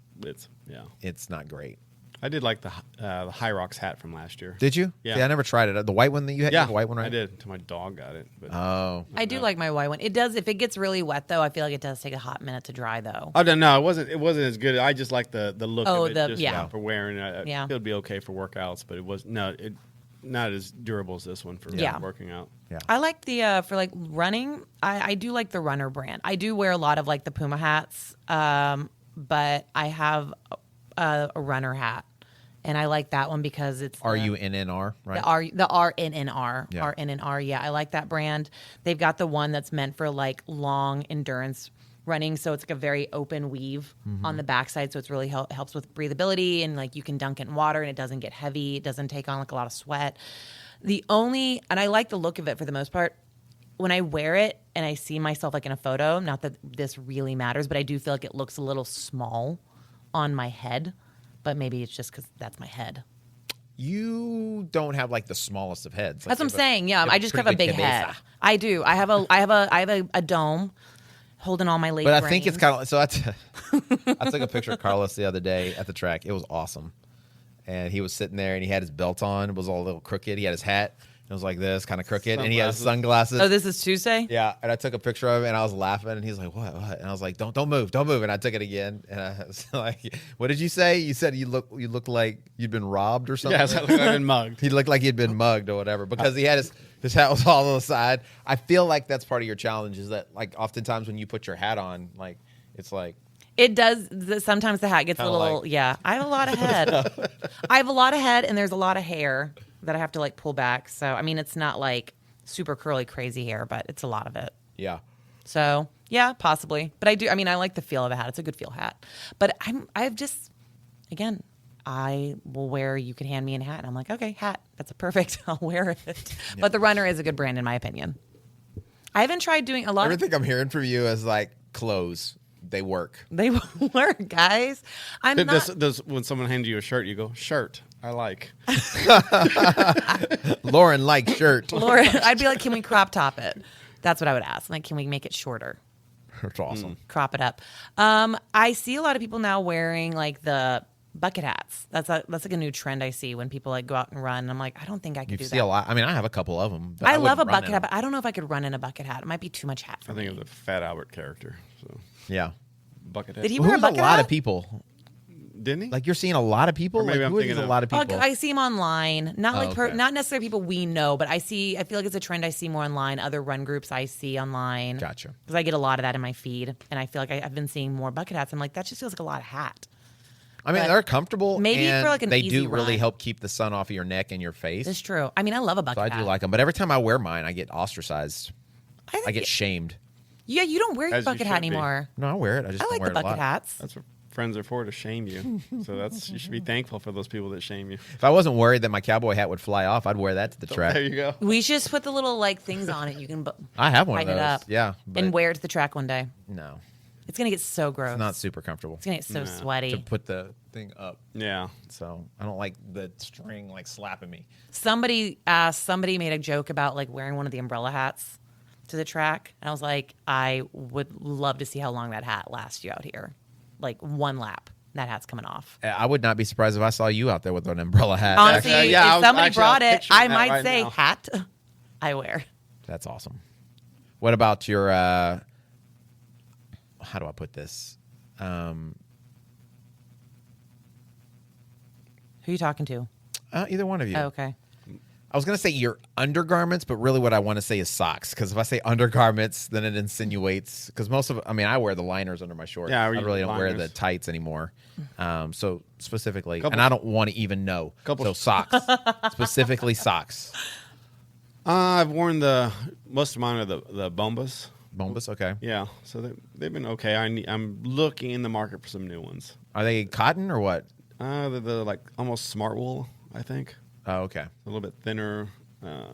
not great. I did like the HYROX hat from last year. Did you? Yeah. See, I never tried it. The white one that you had? You Yeah, have a white one, right? I did until my dog got it. But Oh. I do like my white one. It does. If it gets really wet, though, I feel like it does take a hot minute to dry, though. Oh no, it wasn't as good. I just like the look Oh, of it. For wearing. Yeah. It would be okay for workouts, but it not as durable as this one for working out. Yeah. I like the for like running. I do like the runner brand. I do wear a lot of like the Puma hats, but I have a runner hat, and I like that one because it's RUNNR, right? The RNNR. Yeah. RNNR. Yeah, I like that brand. They've got the one that's meant for like long endurance running, so it's like a very open weave on the backside, so it's really helps with breathability, and like you can dunk it in water and it doesn't get heavy. It doesn't take on like a lot of sweat. And I like the look of it for the most part. When I wear it and I see myself like in a photo, not that this really matters, but I do feel like it looks a little small on my head. But maybe it's just because that's my head. You don't have like the smallest of heads. Like That's what I'm saying. Yeah, I just have a pretty big cabeza. head. I do. I have a dome holding all my leg. But I think it's kind of so. I took a picture of Carlos the other day at the track. It was awesome, and he was sitting there and he had his belt on. It was all a little crooked. He had his hat. It was like this, kind of crooked, and he had his sunglasses. Oh, this is Tuesday? Yeah, and I took a picture of him, and I was laughing, and he's like, "What?" And I was like, "Don't move, don't move." And I took it again, and I was like, "What did you say?" You said you look like you'd been robbed or something. Yeah, I look like I've been mugged. He looked like he'd been mugged or whatever because he had his hat was all on the side. I feel like that's part of your challenge is that like oftentimes when you put your hat on, like it's like. It does. Sometimes the hat gets a Kinda little. like- Yeah, I have a lot of head. I have a lot of head, and there's a lot of hair that I have to like pull back. So I mean, it's not like super curly, crazy hair, but it's a lot of it. Yeah. So yeah, possibly. But I do. I mean, I like the feel of a hat. It's a good feel hat. But again, I will wear. You can hand me a hat, and I'm like, okay, hat. That's a perfect. I'll wear it. Yeah. But the Runner is a good brand in my opinion. I haven't tried doing a lot. Everything I'm hearing from you is like clothes. They work. They work, guys. I'm not. Does when someone hands you a shirt, you go, shirt, I like. Lauren likes shirt. Laura, I'd be like, can we crop top it? That's what I would ask. Like, can we make it shorter? That's awesome. Crop it up. I see a lot of people now wearing like the bucket hats. That's like a new trend I see when people like go out and run. And I'm like, I don't think I could You do see that. a lot. I mean, I have a couple of them. But I love a wouldn't run bucket in hat, them. but I don't know if I could run in a bucket hat. It might be too much hat for I me. think of the Fat Albert character. So Yeah. bucket head. Did he Well, wear a who's a bucket lot hat? of people. Didn't he? Like you're seeing a lot of people. Or maybe like I'm who are thinking these a of- lot of people? I see them online. Not Oh, like okay. not necessarily people we know, but I feel like it's a trend I see more online. Other run groups I see online. Gotcha. Because I get a lot of that in my feed, and I feel like I've been seeing more bucket hats. I'm like, that just feels like a lot of hat. I mean, But they're comfortable. maybe and for, like, an they easy do really run. help keep the sun off of your neck and your face. It's true. I mean, I love a bucket So I hat. do like them. But every time I wear mine, I get ostracized. I get shamed. Yeah, you don't wear your As you bucket hat should be. anymore. No, I wear it. I just I don't like wear the it a bucket lot. hats. That's what friends are for, to shame you. So you should be thankful for those people that shame you. If I wasn't worried that my cowboy hat would fly off, I'd wear that to the track. There you go. We should just put the little like things on it. You can I have one of tighten those. it up. Yeah, but and wear it to the track one day. no, It's gonna get so gross. it's not super comfortable It's gonna get so Nah. sweaty. to put the thing up. Yeah. So I don't like the string like slapping me. Somebody made a joke about like wearing one of the umbrella hats to the track, and I was like, I would love to see how long that hat lasts you out here. Like one lap, that hat's coming off. I would not be surprised if I saw you out there with an umbrella hat. Honestly, Actually, yeah, I if was- somebody actually, I was brought it, picturing I that might right say now. hat. I wear. that's awesome. What about your? How do I put this? Who are you talking to? Either one of you. Oh, okay. I was going to say your undergarments, but really what I want to say is socks. Because if I say undergarments, then it insinuates. Because I wear the liners under my shorts. Yeah, I I wear really don't wear liners. the tights anymore. So specifically, Couple- and I don't want to even know. So socks, specifically socks. I've worn most of mine are the Bombas. Bombas, okay. Yeah, so they've been okay. I'm looking in the market for some new ones. Are they cotton or what? They're like almost smart wool, I think. Oh, okay. A little bit thinner. I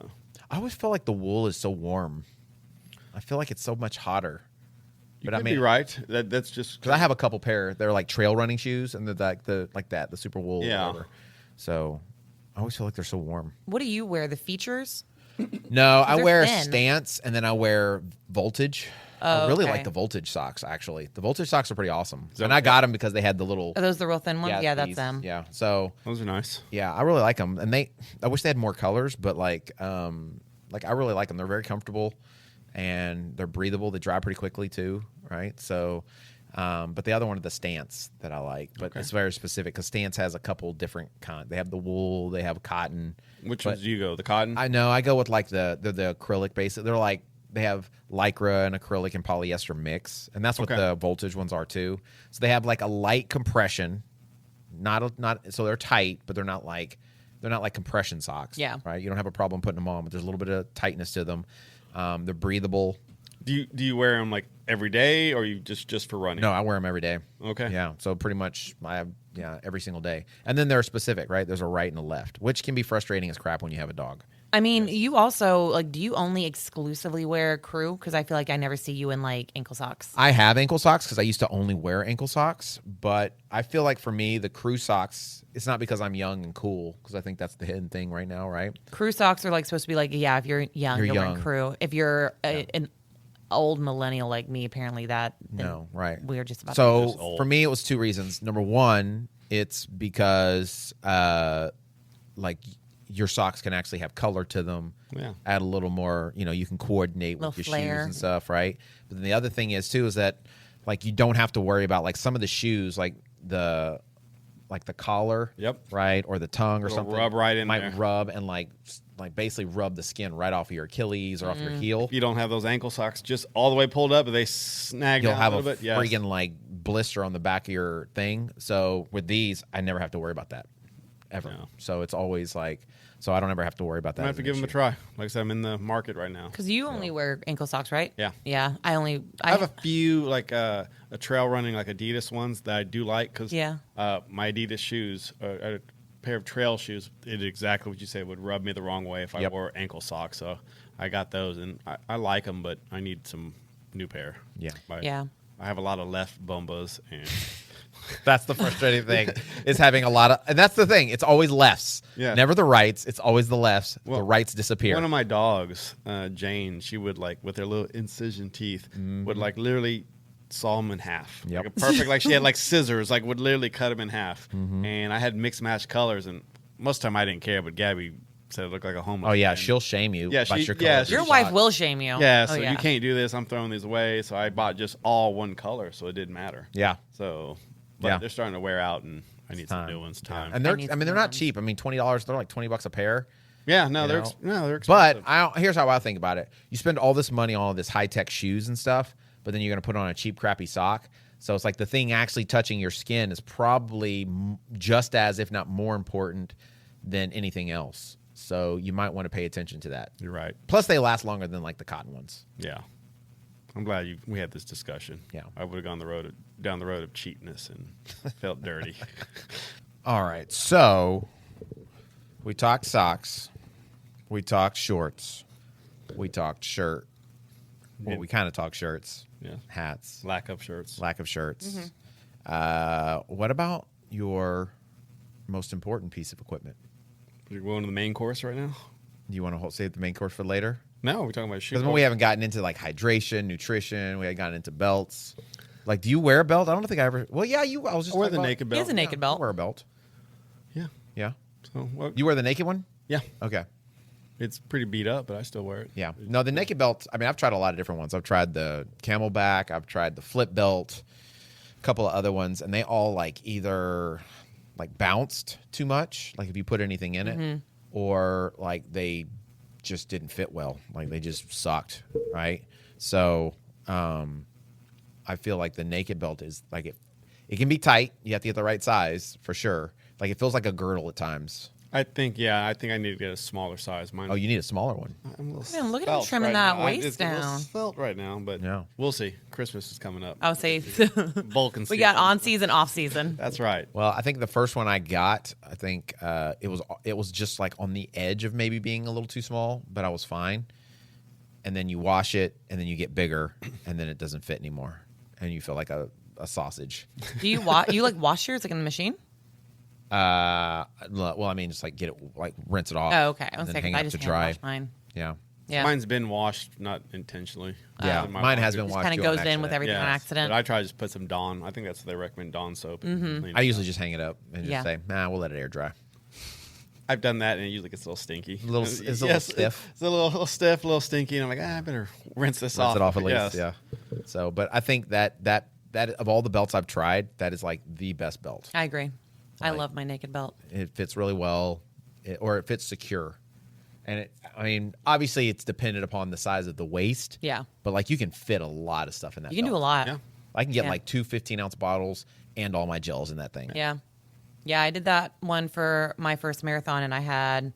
always feel like the wool is so warm. I feel like it's so much hotter. You But I could mean, be right. That's just because I have a couple pair. They're like trail running shoes, and they're like the super wool. Yeah. Or whatever. So I always feel like they're so warm. What do you wear? The features? No, I They're wear thin. Stance, and then I wear Voltage. I Oh, really okay. like the Voltage socks, actually. The Voltage socks are pretty awesome. And I got them because they had the little... Are those the real thin ones? Yeah, that's these. them. Yeah, so... those are nice. Yeah, I really like them. And I wish they had more colors, but I really like them. They're very comfortable, and they're breathable. They dry pretty quickly, too, right? So... but the other one is the Stance that I like, but it's very specific because Stance has a couple different kinds. They have the wool, they have cotton. Which but ones do you go? The cotton? I know I go with like the acrylic base. They're like they have lycra and acrylic and polyester mix, and that's what the Voltage ones are too. So they have like a light compression, not so they're tight, but they're not like compression socks. Yeah. Right. You don't have a problem putting them on, but there's a little bit of tightness to them. They're breathable. Do you wear them like every day, or you just for running? No, I wear them every day. Okay. Yeah. So pretty much I have every single day. And then they're specific, right? There's a right and a left, which can be frustrating as crap when you have a dog. I mean, you also like. Do you only exclusively wear crew? Because I feel like I never see you in like ankle socks. I have ankle socks because I used to only wear ankle socks, but I feel like for me, the crew socks, it's not because I'm young and cool, because I think that's the hidden thing right now, right? Crew socks are like supposed to be like, yeah, if you're young, You're you're wearing young. crew. If you're an old millennial like me, apparently then No, right. we're just about. So for me, it was two reasons. Number one, it's because like your socks can actually have color to them. Yeah. Add a little more, you can coordinate with Little your flair. shoes and stuff, right? But then the other thing is too is that like you don't have to worry about like some of the shoes like the collar, Yep. right, or the tongue or It'll something rub right in might there. rub and like basically rub the skin right off of your Achilles or off your heel. If you don't have those ankle socks just all the way pulled up, they snag You'll down have a a little bit. Yes. friggin' like blister on the back of your thing. So with these, I never have to worry about that ever. No. So it's always like, so I don't ever have to worry about that. I as have to an give them a issue. try. Like I said, I'm in the market right now. Because you only wear ankle socks, right? Yeah. Yeah. I I have a few like a trail running like Adidas ones that I do like because Yeah. My Adidas shoes, a pair of trail shoes, it exactly what you say would rub me the wrong way if I Yep. wore ankle socks. So I got those and I like them, but I need some new pair. Yeah. Yeah. I have a lot of left bombas and That's the frustrating thing is having a lot of, and that's the thing. It's always lefts. Yeah. Never the rights. It's always the lefts. Well, the rights disappear. one of my dogs, Jane, she would like with her little incision teeth would like literally saw them in half. Yep. Like a perfect, like she had like scissors, like would literally cut them in half. And I had mixed match colors, and most of the time I didn't care, but Gabby said it looked like a homeless. Oh yeah, man. she'll shame you. Yeah, about she- your yeah, colors. she- Your wife will shame you. Yeah, Oh, so you can't do this. I'm throwing these away. So I bought just all one color, so it didn't matter. Yeah. So, but Yeah. they're starting to wear out, and I need some new ones. Time. And they're, need I mean, some they're new not ones. cheap. I mean, $20. They're like $20 a pair. yeah, no, you they're know? they're expensive. But here's how I think about it: you spend all this money on all this high tech shoes and stuff, but then you're going to put on a cheap, crappy sock. So it's like the thing actually touching your skin is probably just as, if not more important than anything else. So you might want to pay attention to that. You're right. Plus, they last longer than like the cotton ones. Yeah. I'm glad we had this discussion. Yeah. I would have gone down the road of cheapness and felt dirty. All right. So we talked socks. We talked shorts. We talked shirt. Well, we kind of talked shirts. Yeah. Hats. Lack of shirts. Lack of shirts. Mm-hmm. What about your most important piece of equipment? You're going to the main course right now? Do you want to save the main course for later? No, we're talking about shoe. Because we haven't gotten into like hydration, nutrition. We haven't gotten into belts. Like, do you wear a belt? I don't think I ever. Well, yeah, you. I was just. Or talking the about- naked He belt. has a naked I belt. wear a belt. Yeah. Yeah. So what? You wear the naked one? Yeah. Okay. It's pretty beat up, but I still wear it. Yeah. No, the naked belt. I mean, I've tried a lot of different ones. I've tried the Camelback. I've tried the flip belt. A couple of other ones, and they all like either like bounced too much, like if you put anything in it, or like they just didn't fit well, like they just sucked, right? So I feel like the naked belt is like it can be tight. You have to get the right size for sure. Like it feels like a girdle at times. I think I need to get a smaller size. Mine. Oh, you need a smaller one. I'm a little Man, look at him svelte trimming right that now. waist It's a little down. svelte right now, but Yeah. we'll see. Christmas is coming up. I would say Vulcan we got season. on season, off season. That's right. Well, I think the first one I got, I think it was just like on the edge of maybe being a little too small, but I was fine. And then you wash it, and then you get bigger, and then it doesn't fit anymore, and you feel like a sausage. Do you you like wash yours like in the machine? Well, I mean, just like get it, like rinse it off. Oh, okay. I and was then thinking hang I it up just to hand dry. wash mine. Yeah, Yeah, Mine's been washed, not intentionally. yeah. My Mine has laundry. been just washed. kind of too on goes in with accident. everything on accident. But I try to just put some Dawn. I think that's what they recommend, Dawn soap. and clean I it usually up. just hang it up and just Yeah. say, "Nah, we'll let it air dry." I've done that, and it usually gets a little stinky. It's a little stiff. It's a little stiff, a little stinky, and I'm like, I better rinse this Rinse off. it off at least. Yes. Yeah. So, but I think that of all the belts I've tried, that is like the best belt. I agree. I Like- love my naked belt. It fits really well, or it fits secure. And I mean, obviously, it's dependent upon the size of the waist. Yeah. But like, you can fit a lot of stuff in that. You can do a belt. lot. Yeah. I can get Yeah. like 2 15-ounce bottles and all my gels in that thing. Yeah. Yeah, I did that one for my first marathon, and I had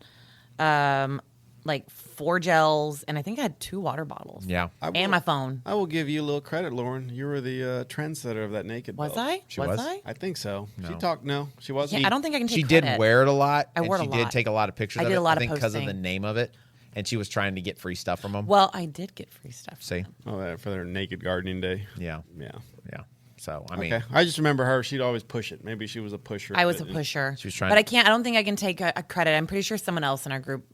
like 4 gels, and I think I had 2 water bottles. Yeah. And my phone. I will give you a little credit, Lauren. You were the trendsetter of that naked Was belt. I? She was? I? I think so. No. She talked. No, she wasn't. Yeah, I don't think I can take She credit. did wear it a lot. I wore it and a she did lot. take a lot of pictures I of did it. a lot I of think because of the posting. name of it. And she was trying to get free stuff from them. Well, I did get free stuff. See? for their naked gardening day. Yeah. Yeah. Yeah. So, I mean, Okay. I just remember her. She'd always push it. Maybe she was a pusher. I was of a it. pusher. She was trying but to- I can't. I don't think I can take a credit. I'm pretty sure someone else in our group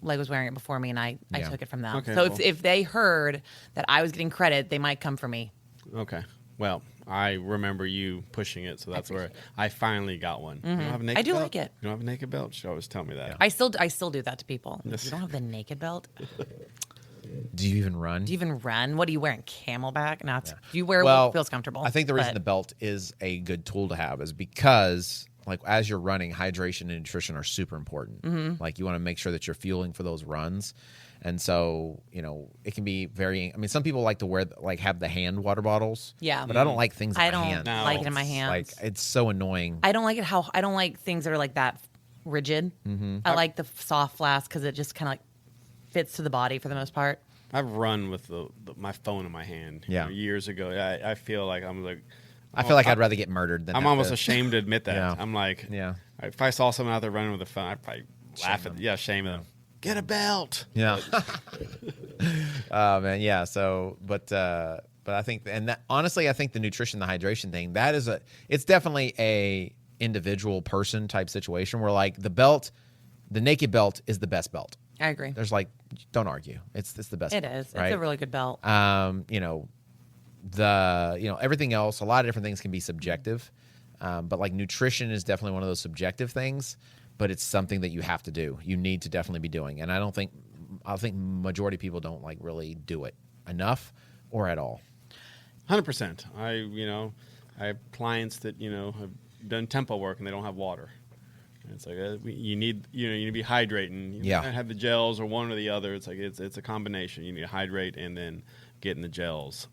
like was wearing it before me, and I Yeah. took it from them. Okay, so well. if they heard that I was getting credit, they might come for me. Okay. Well, I remember you pushing it, so that's where I finally got one. You don't have a naked I do belt? like it. You don't have a naked belt? She always tell me that. I still do that to people. Yes. You don't have the naked belt. do you even run? Do you even run? What are you wearing? Camelback? No, do you wear Well, what feels comfortable? I think the reason But the belt is a good tool to have is because, like, as you're running, hydration and nutrition are super important. Mm-hmm. Like, you want to make sure that you're fueling for those runs. And so, it can be very. I mean, some people like to have the hand water bottles. Yeah. But I don't like things in I my don't hand. No. like it in my hands. Like, it's so annoying. I don't like it I don't like things that are like that rigid. Mm-hmm. I like the soft flask because it just kind of like fits to the body for the most part. I've run with my phone in my hand. Yeah. Years ago. I feel like I'm like. I feel like I'd rather get murdered than I'm have almost to- ashamed to admit that. Yeah. I'm like, Yeah. If I saw someone out there running with a phone, I'd probably laugh at. Yeah, shame them. Get a belt. Yeah. Oh man, yeah. So, but I think, and that honestly, I think the nutrition, the hydration thing, it's definitely a individual person type situation where like the naked belt is the best belt. I agree. There's like, don't argue. It's the best. It belt, is. Right? It's a really good belt. Everything else, a lot of different things can be subjective. But like nutrition is definitely one of those subjective things, but it's something that you have to do. You need to definitely be doing. And I think majority of people don't like really do it enough or at all. 100%. I have clients that have done tempo work and they don't have water. It's like you need to be hydrating. You can't have the gels or one or the other. It's like it's a combination. You need to hydrate and then get in the gels.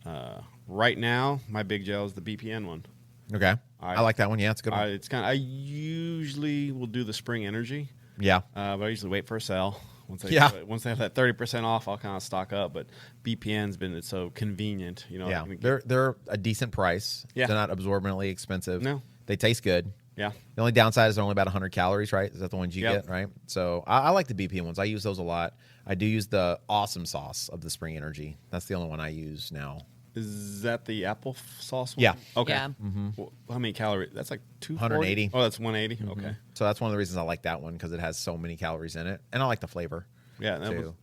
Right now, my big gel is the BPN one. Okay, I like that one. Yeah, it's a good one. I usually will do the Spring Energy. Yeah, but I usually wait for a sale. Once they have that 30% off, I'll kind of stock up. But BPN's been so convenient. Yeah, they're a decent price. Yeah, they're not absorbently expensive. No, they taste good. Yeah. The only downside is they're only about 100 calories, right? Is that the ones you get, right? So I like the BPN ones. I use those a lot. I do use the awesome sauce of the Spring Energy. That's the only one I use now. Is that the apple sauce one? Yeah. Okay. Yeah. Mm-hmm. Well, how many calories? That's like 180. Oh, that's 180. Mm-hmm. Okay. So that's one of the reasons I like that one, because it has so many calories in it, and I like the flavor. Yeah. Too.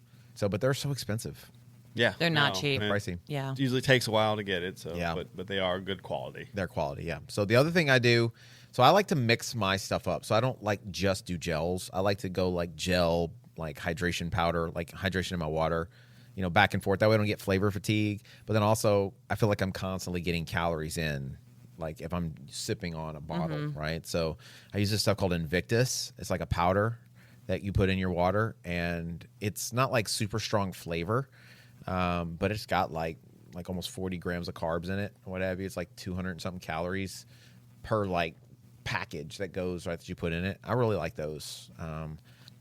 But they're so expensive. Yeah. They're not cheap. Pricey. Yeah. It usually takes a while to get it. So yeah. But they are good quality. They're quality. Yeah. So the other thing I do. So I like to mix my stuff up. So I don't like just do gels. I like to go like gel, like hydration powder, like hydration in my water, back and forth. That way I don't get flavor fatigue. But then also I feel like I'm constantly getting calories in, like if I'm sipping on a bottle, right? So I use this stuff called Invictus. It's like a powder that you put in your water, and it's not like super strong flavor, but it's got like almost 40 grams of carbs in it, or whatever. It's like 200 and something calories per like package that goes right that you put in it. I really like those.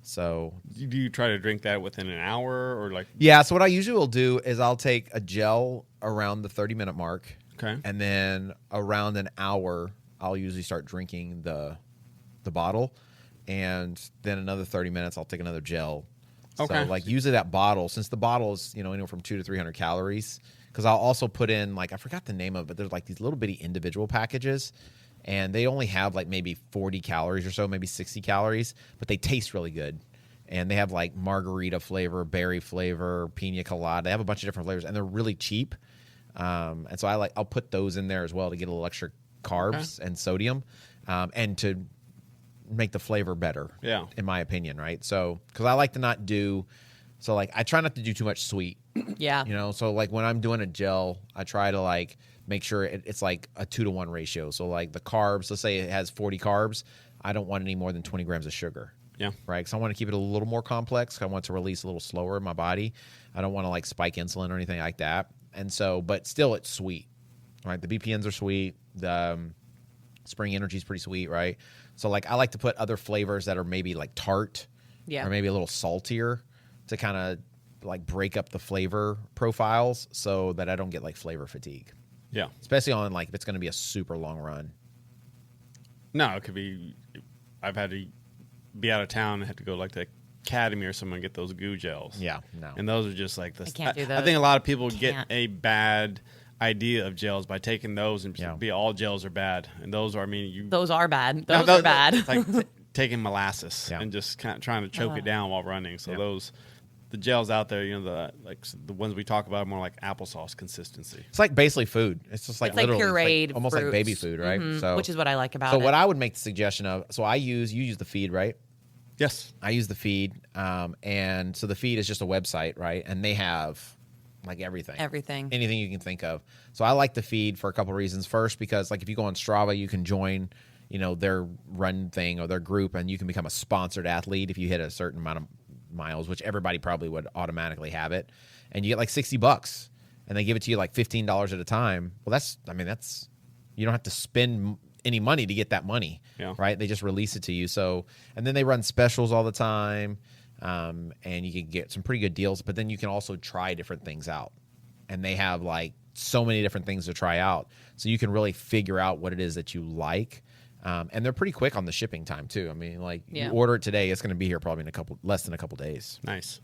So do you try to drink that within an hour or like? Yeah. So what I usually will do is I'll take a gel around the 30-minute mark. Okay. And then around an hour, I'll usually start drinking the bottle, and then another 30 minutes, I'll take another gel. Okay. So like usually that bottle, since the bottle is anywhere from 200 to 300 calories, because I'll also put in I forgot the name of it, but there's like these little bitty individual packages. And they only have like maybe 40 calories or so, maybe 60 calories, but they taste really good. And they have like margarita flavor, berry flavor, pina colada. They have a bunch of different flavors, and they're really cheap. And so I'll put those in there as well to get a little extra carbs and sodium, and to make the flavor better. Yeah, in my opinion, right? So because I like to not do, so I try not to do too much sweet. Yeah. So like when I'm doing a gel, I try to make sure it's like a 2-to-1 ratio. So like the carbs, let's say it has 40 carbs, I don't want any more than 20 grams of sugar. Yeah. Right. Because I want to keep it a little more complex. I want it to release a little slower in my body. I don't want to spike insulin or anything like that. And so, but still it's sweet, right? The BPNs are sweet. The Spring Energy is pretty sweet, right? So I like to put other flavors that are maybe tart, or maybe a little saltier, to kind of break up the flavor profiles so that I don't get flavor fatigue. Yeah. Especially on if it's going to be a super long run. No, it could be. I've had to be out of town and have to go the Academy or something and get those goo gels. Yeah, no. And those are just the. I can't do those. I think a lot of people get a bad idea of gels by taking those and be all gels are bad, and those are. Those are bad. Those are bad. It's like taking molasses and just kind of trying to choke it down while running. So those. The gels out there, the ones we talk about are more like applesauce consistency. It's basically food. It's just it's literally pureed almost fruits. like baby food, right? So which is what I like about it. So what I would make the suggestion of, you use the feed, right? Yes. I use the feed. And so the feed is just a website, right? And they have everything. Anything you can think of. So I like the feed for a couple of reasons. First, because if you go on Strava, you can join, their run thing or their group, and you can become a sponsored athlete if you hit a certain amount of miles, which everybody probably would automatically have it, and you get $60, and they give it to you $15 at a time. Well, that's you don't have to spend any money to get that money, right? They just release it to you. So, and then they run specials all the time, and you can get some pretty good deals. But then you can also try different things out, and they have so many different things to try out, so you can really figure out what it is that you like. And they're pretty quick on the shipping time too. You order it today, it's going to be here probably in less than a couple days. Nice.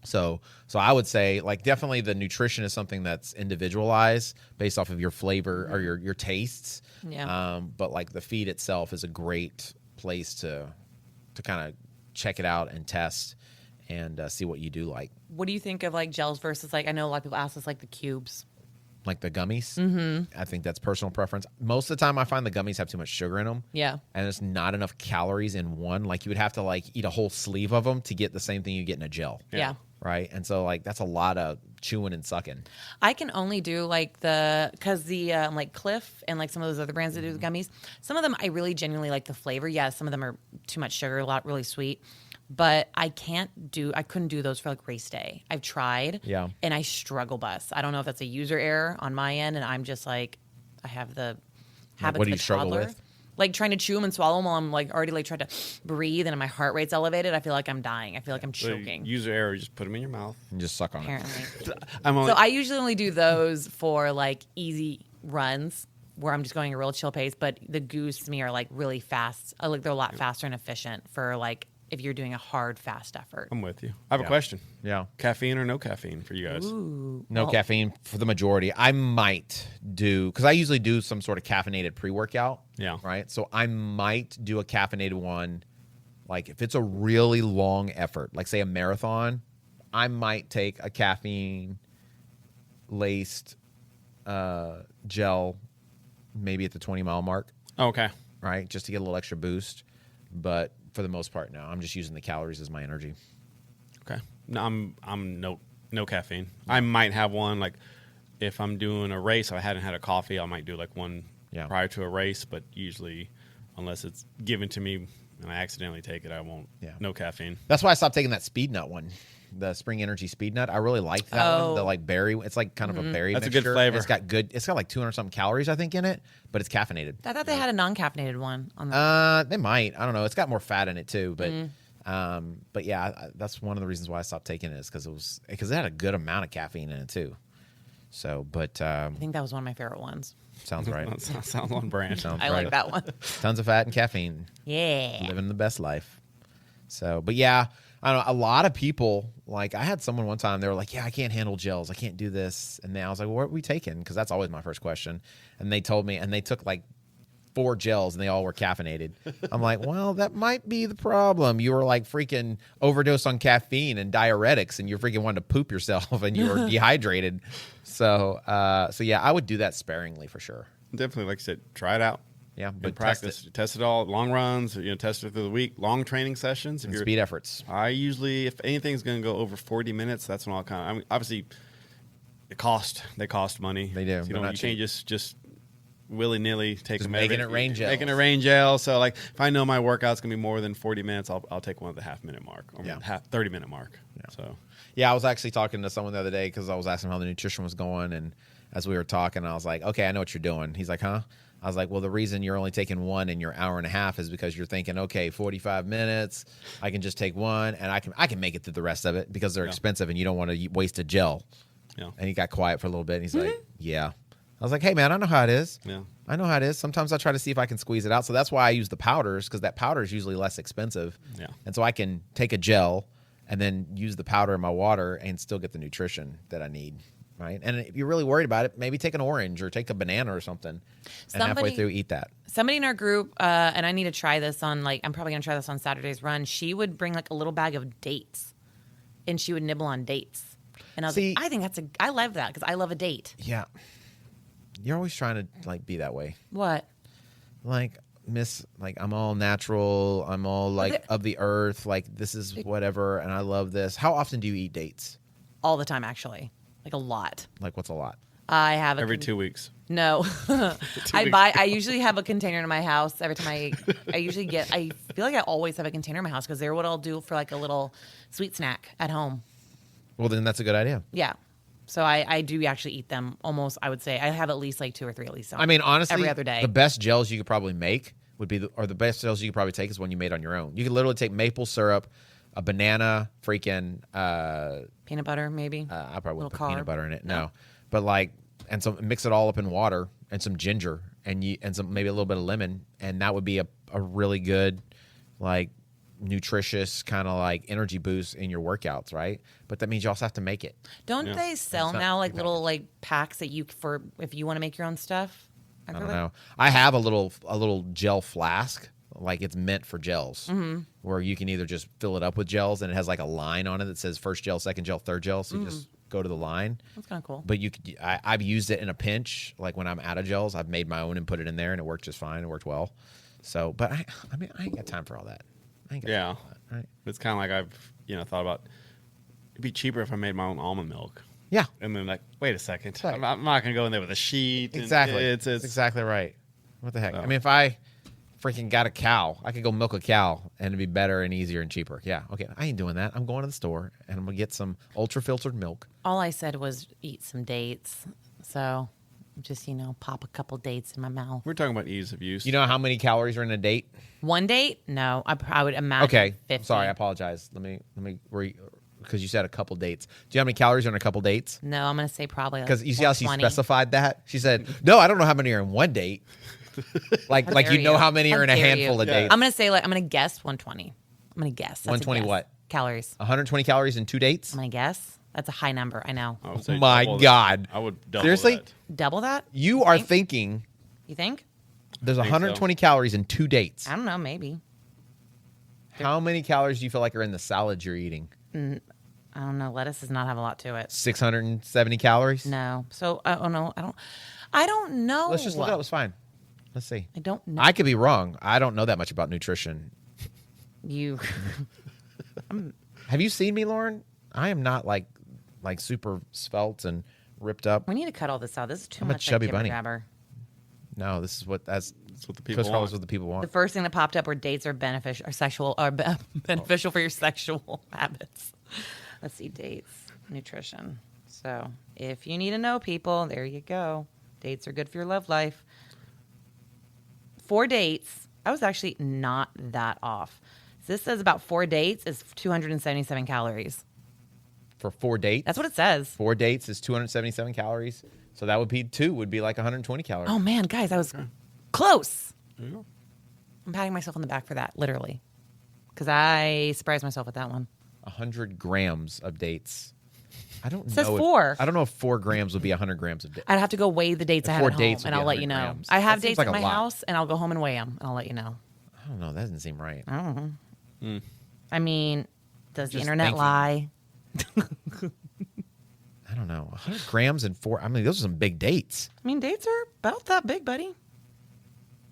So I would say definitely the nutrition is something that's individualized based off of your flavor or your tastes. Yeah. But the feed itself is a great place to kind of check it out and test and see what you do like. What do you think of gels versus I know a lot of people ask us the cubes. Like the gummies. Mm-hmm. I think that's personal preference. Most of the time I find the gummies have too much sugar in them. Yeah. And there's not enough calories in one. You would have to eat a whole sleeve of them to get the same thing you get in a gel. Yeah. right? And so like that's a lot of chewing and sucking. I can only do like because the like Cliff and like some of those other brands that do the gummies. Some of them I really genuinely like the flavor. Yeah, some of them are too much sugar, a lot really sweet. But I couldn't do those for like race day. I've tried, and I struggle bus. I don't know if that's a user error on my end, and I'm just like, I have the habits what do of you a struggle toddler. with? Like trying to chew them and swallow them while I'm like already like trying to breathe and my heart rate's elevated. I feel like I'm dying. I feel like I'm choking. User error, you just put them in your mouth. And just suck on Apparently. it. So I usually only do those for like easy runs where I'm just going a real chill pace. But the Goose to me are like really fast. Like they're a lot faster and efficient for like if you're doing a hard, fast effort. I'm with you. I have a question. Yeah. Caffeine or no caffeine for you guys? No caffeine for the majority. I might do, because I usually do some sort of caffeinated pre-workout. Yeah. Right? So I might do a caffeinated one. Like if it's a really long effort, like say a marathon, I might take a caffeine-laced gel maybe at the 20-mile mark. Okay. Right? Just to get a little extra boost. But for the most part, no. I'm just using the calories as my energy. Okay. No, I'm no caffeine. I might have one like if I'm doing a race. I hadn't had a coffee. I might do like one prior to a race. But usually, unless it's given to me and I accidentally take it, I won't. Yeah. No caffeine. That's why I stopped taking that Speed Nut one, the Spring Energy Speed Nut. I really like that one. The like berry. It's like kind of a berry. That's mixture. a good flavor. It's got good. It's got like 200 something calories I think in it, but it's caffeinated. I thought they had a non-caffeinated one on the They might. I don't know. It's got more fat in it too, but yeah, that's one of the reasons why I stopped taking it is because it had a good amount of caffeine in it too. So, but I think that was one of my favorite ones. Sounds right. Sounds on brand. I like that one. Tons of fat and caffeine. Yeah. Living the best life. So, but yeah, I don't know. A lot of people, like I had someone one time, they were like, yeah, I can't handle gels. I can't do this. And then I was like, well, what are we taking? Because that's always my first question. And they told me, and they took like 4 gels and they all were caffeinated. I'm like, well, that might be the problem. You were like freaking overdosed on caffeine and diuretics and you freaking wanted to poop yourself and you were dehydrated. So yeah, I would do that sparingly for sure. Definitely, like I said, try it out. Yeah, but practice. Test it all. Long runs, test it through the week. Long training sessions. And speed efforts. I usually, if anything's going to go over 40 minutes, that's when I'll kind of, I mean, obviously, they cost money. They do. So, you can't just willy-nilly take them making it rain gels. Making it rain gel. So, like, if I know my workout's going to be more than 40 minutes, I'll take one at the half-minute mark or 30-minute mark. Yeah. So, yeah, I was actually talking to someone the other day because I was asking how the nutrition was going, and as we were talking, I was like, okay, I know what you're doing. He's like, huh? I was like, well, the reason you're only taking one in your hour and a half is because you're thinking, okay, 45 minutes, I can just take one, and I can make it through the rest of it because they're expensive, and you don't want to waste a gel. Yeah. And he got quiet for a little bit, and he's like, yeah. I was like, hey, man, I know how it is. Yeah. I know how it is. Sometimes I try to see if I can squeeze it out. So that's why I use the powders, because that powder is usually less expensive. Yeah. And so I can take a gel and then use the powder in my water and still get the nutrition that I need. Right. And if you're really worried about it, maybe take an orange or take a banana or something and halfway through eat that. Somebody in our group, and I need to try this on, like, I'm probably going to try this on Saturday's run. She would bring like a little bag of dates and she would nibble on dates. And I was like, I think I love that because I love a date. Yeah. You're always trying to like be that way. What? Like, I'm all natural. I'm all like of the earth. Like, this is whatever. And I love this. How often do you eat dates? All the time, actually. Like a lot. Like what's a lot? I have every 2 weeks. No, I usually have a container in my house every time I feel like I always have a container in my house because they're what I'll do for like a little sweet snack at home. Well, then that's a good idea. Yeah. So I do actually eat them almost, I would say. I have at least like 2 or 3 at least. I mean, honestly, every other day. The best gels you could probably make would be, the best gels you could probably take is one you made on your own. You could literally take maple syrup, a banana, freaking peanut butter, maybe. I probably wouldn't put peanut butter in it. No, but like, and some mix it all up in water and some ginger and some maybe a little bit of lemon, and that would be a really good, like, nutritious kind of like energy boost in your workouts, right? But that means you also have to make it. Don't they sell now like little like packs that if you want to make your own stuff? I don't know. I have a little gel flask. Like, it's meant for gels, where you can either just fill it up with gels, and it has like a line on it that says first gel, second gel, third gel. So you just go to the line. That's kind of cool. But I've used it in a pinch. Like when I'm out of gels, I've made my own and put it in there, and it worked just fine. It worked well. So, but I mean, I ain't got time for all that. Right? It's kind of like I've thought about It'd be cheaper if I made my own almond milk. Yeah, And then, like, wait a second. Right. I'm not going to go in there with a sheet. and exactly. It's That's exactly right. What the heck? So. I mean, if I freaking got a cow, I could go milk a cow and it'd be better and easier and cheaper. Yeah, okay. I ain't doing that. I'm going to the store and I'm gonna get some ultra filtered milk. All I said was eat some dates. So just, pop a couple dates in my mouth. We're talking about ease of use. You know how many calories are in a date? One date? No, I would imagine. Okay, 50. sorry, I apologize. Let me because you said a couple dates. Do you know how many calories are in a couple dates? No, I'm going to say probably Because you see how she 120. specified that? She said, "No, I don't know how many are in one date." like How you know dare how many How are in a dare handful you. of dates. I'm going to say, I'm going to guess 120. I'm going to guess. That's a 120 guess. what? Calories. 120 calories in 2 dates? I'm going to guess. That's a high number. I know. I would say My double God. that. I would double Seriously? that. Double that? You are thinking You think? there's think 120 calories in 2 dates. I don't know. Maybe. How many calories do you feel like are in the salads you're eating? I don't know. Lettuce does not have a lot to it. 670 calories? No. So, no. I don't know. Let's just look it up. It's fine. Let's see. I don't know. I could be wrong. I don't know that much about nutrition. You. Have you seen me, Lauren? I am not like super svelte and ripped up. We need to cut all this out. This is too I'm a much. chubby like bunny. grabber. No, this is what that's what the people Chris want. follows what the people The want. first thing that popped up were dates are beneficial or sexual or beneficial for your sexual habits. Let's see, dates, nutrition. So if you need to know people, there you go. Dates are good for your love life. 4 dates. I was actually not that off. This says about 4 dates is 277 calories. For 4 dates? That's what it says. 4 dates is 277 calories. So that would be 2 would be like 120 calories. Oh man, guys, I was close. There you go. I'm patting myself on the back for that, literally, because I surprised myself with that one. 100 grams of dates. I don't says know. 4. I don't know if 4 grams would be 100 grams of dates. I'd have to go weigh the dates I have 4 at dates home, would and be I'll let you 100 know. grams. I have That seems dates like at a my lot. house, and I'll go home and weigh them, and I'll let you know. I don't know. That doesn't seem right. I mean, does the Just internet thinking. lie? I don't know. 100 grams and 4. I mean, those are some big dates. I mean, dates are about that big, buddy.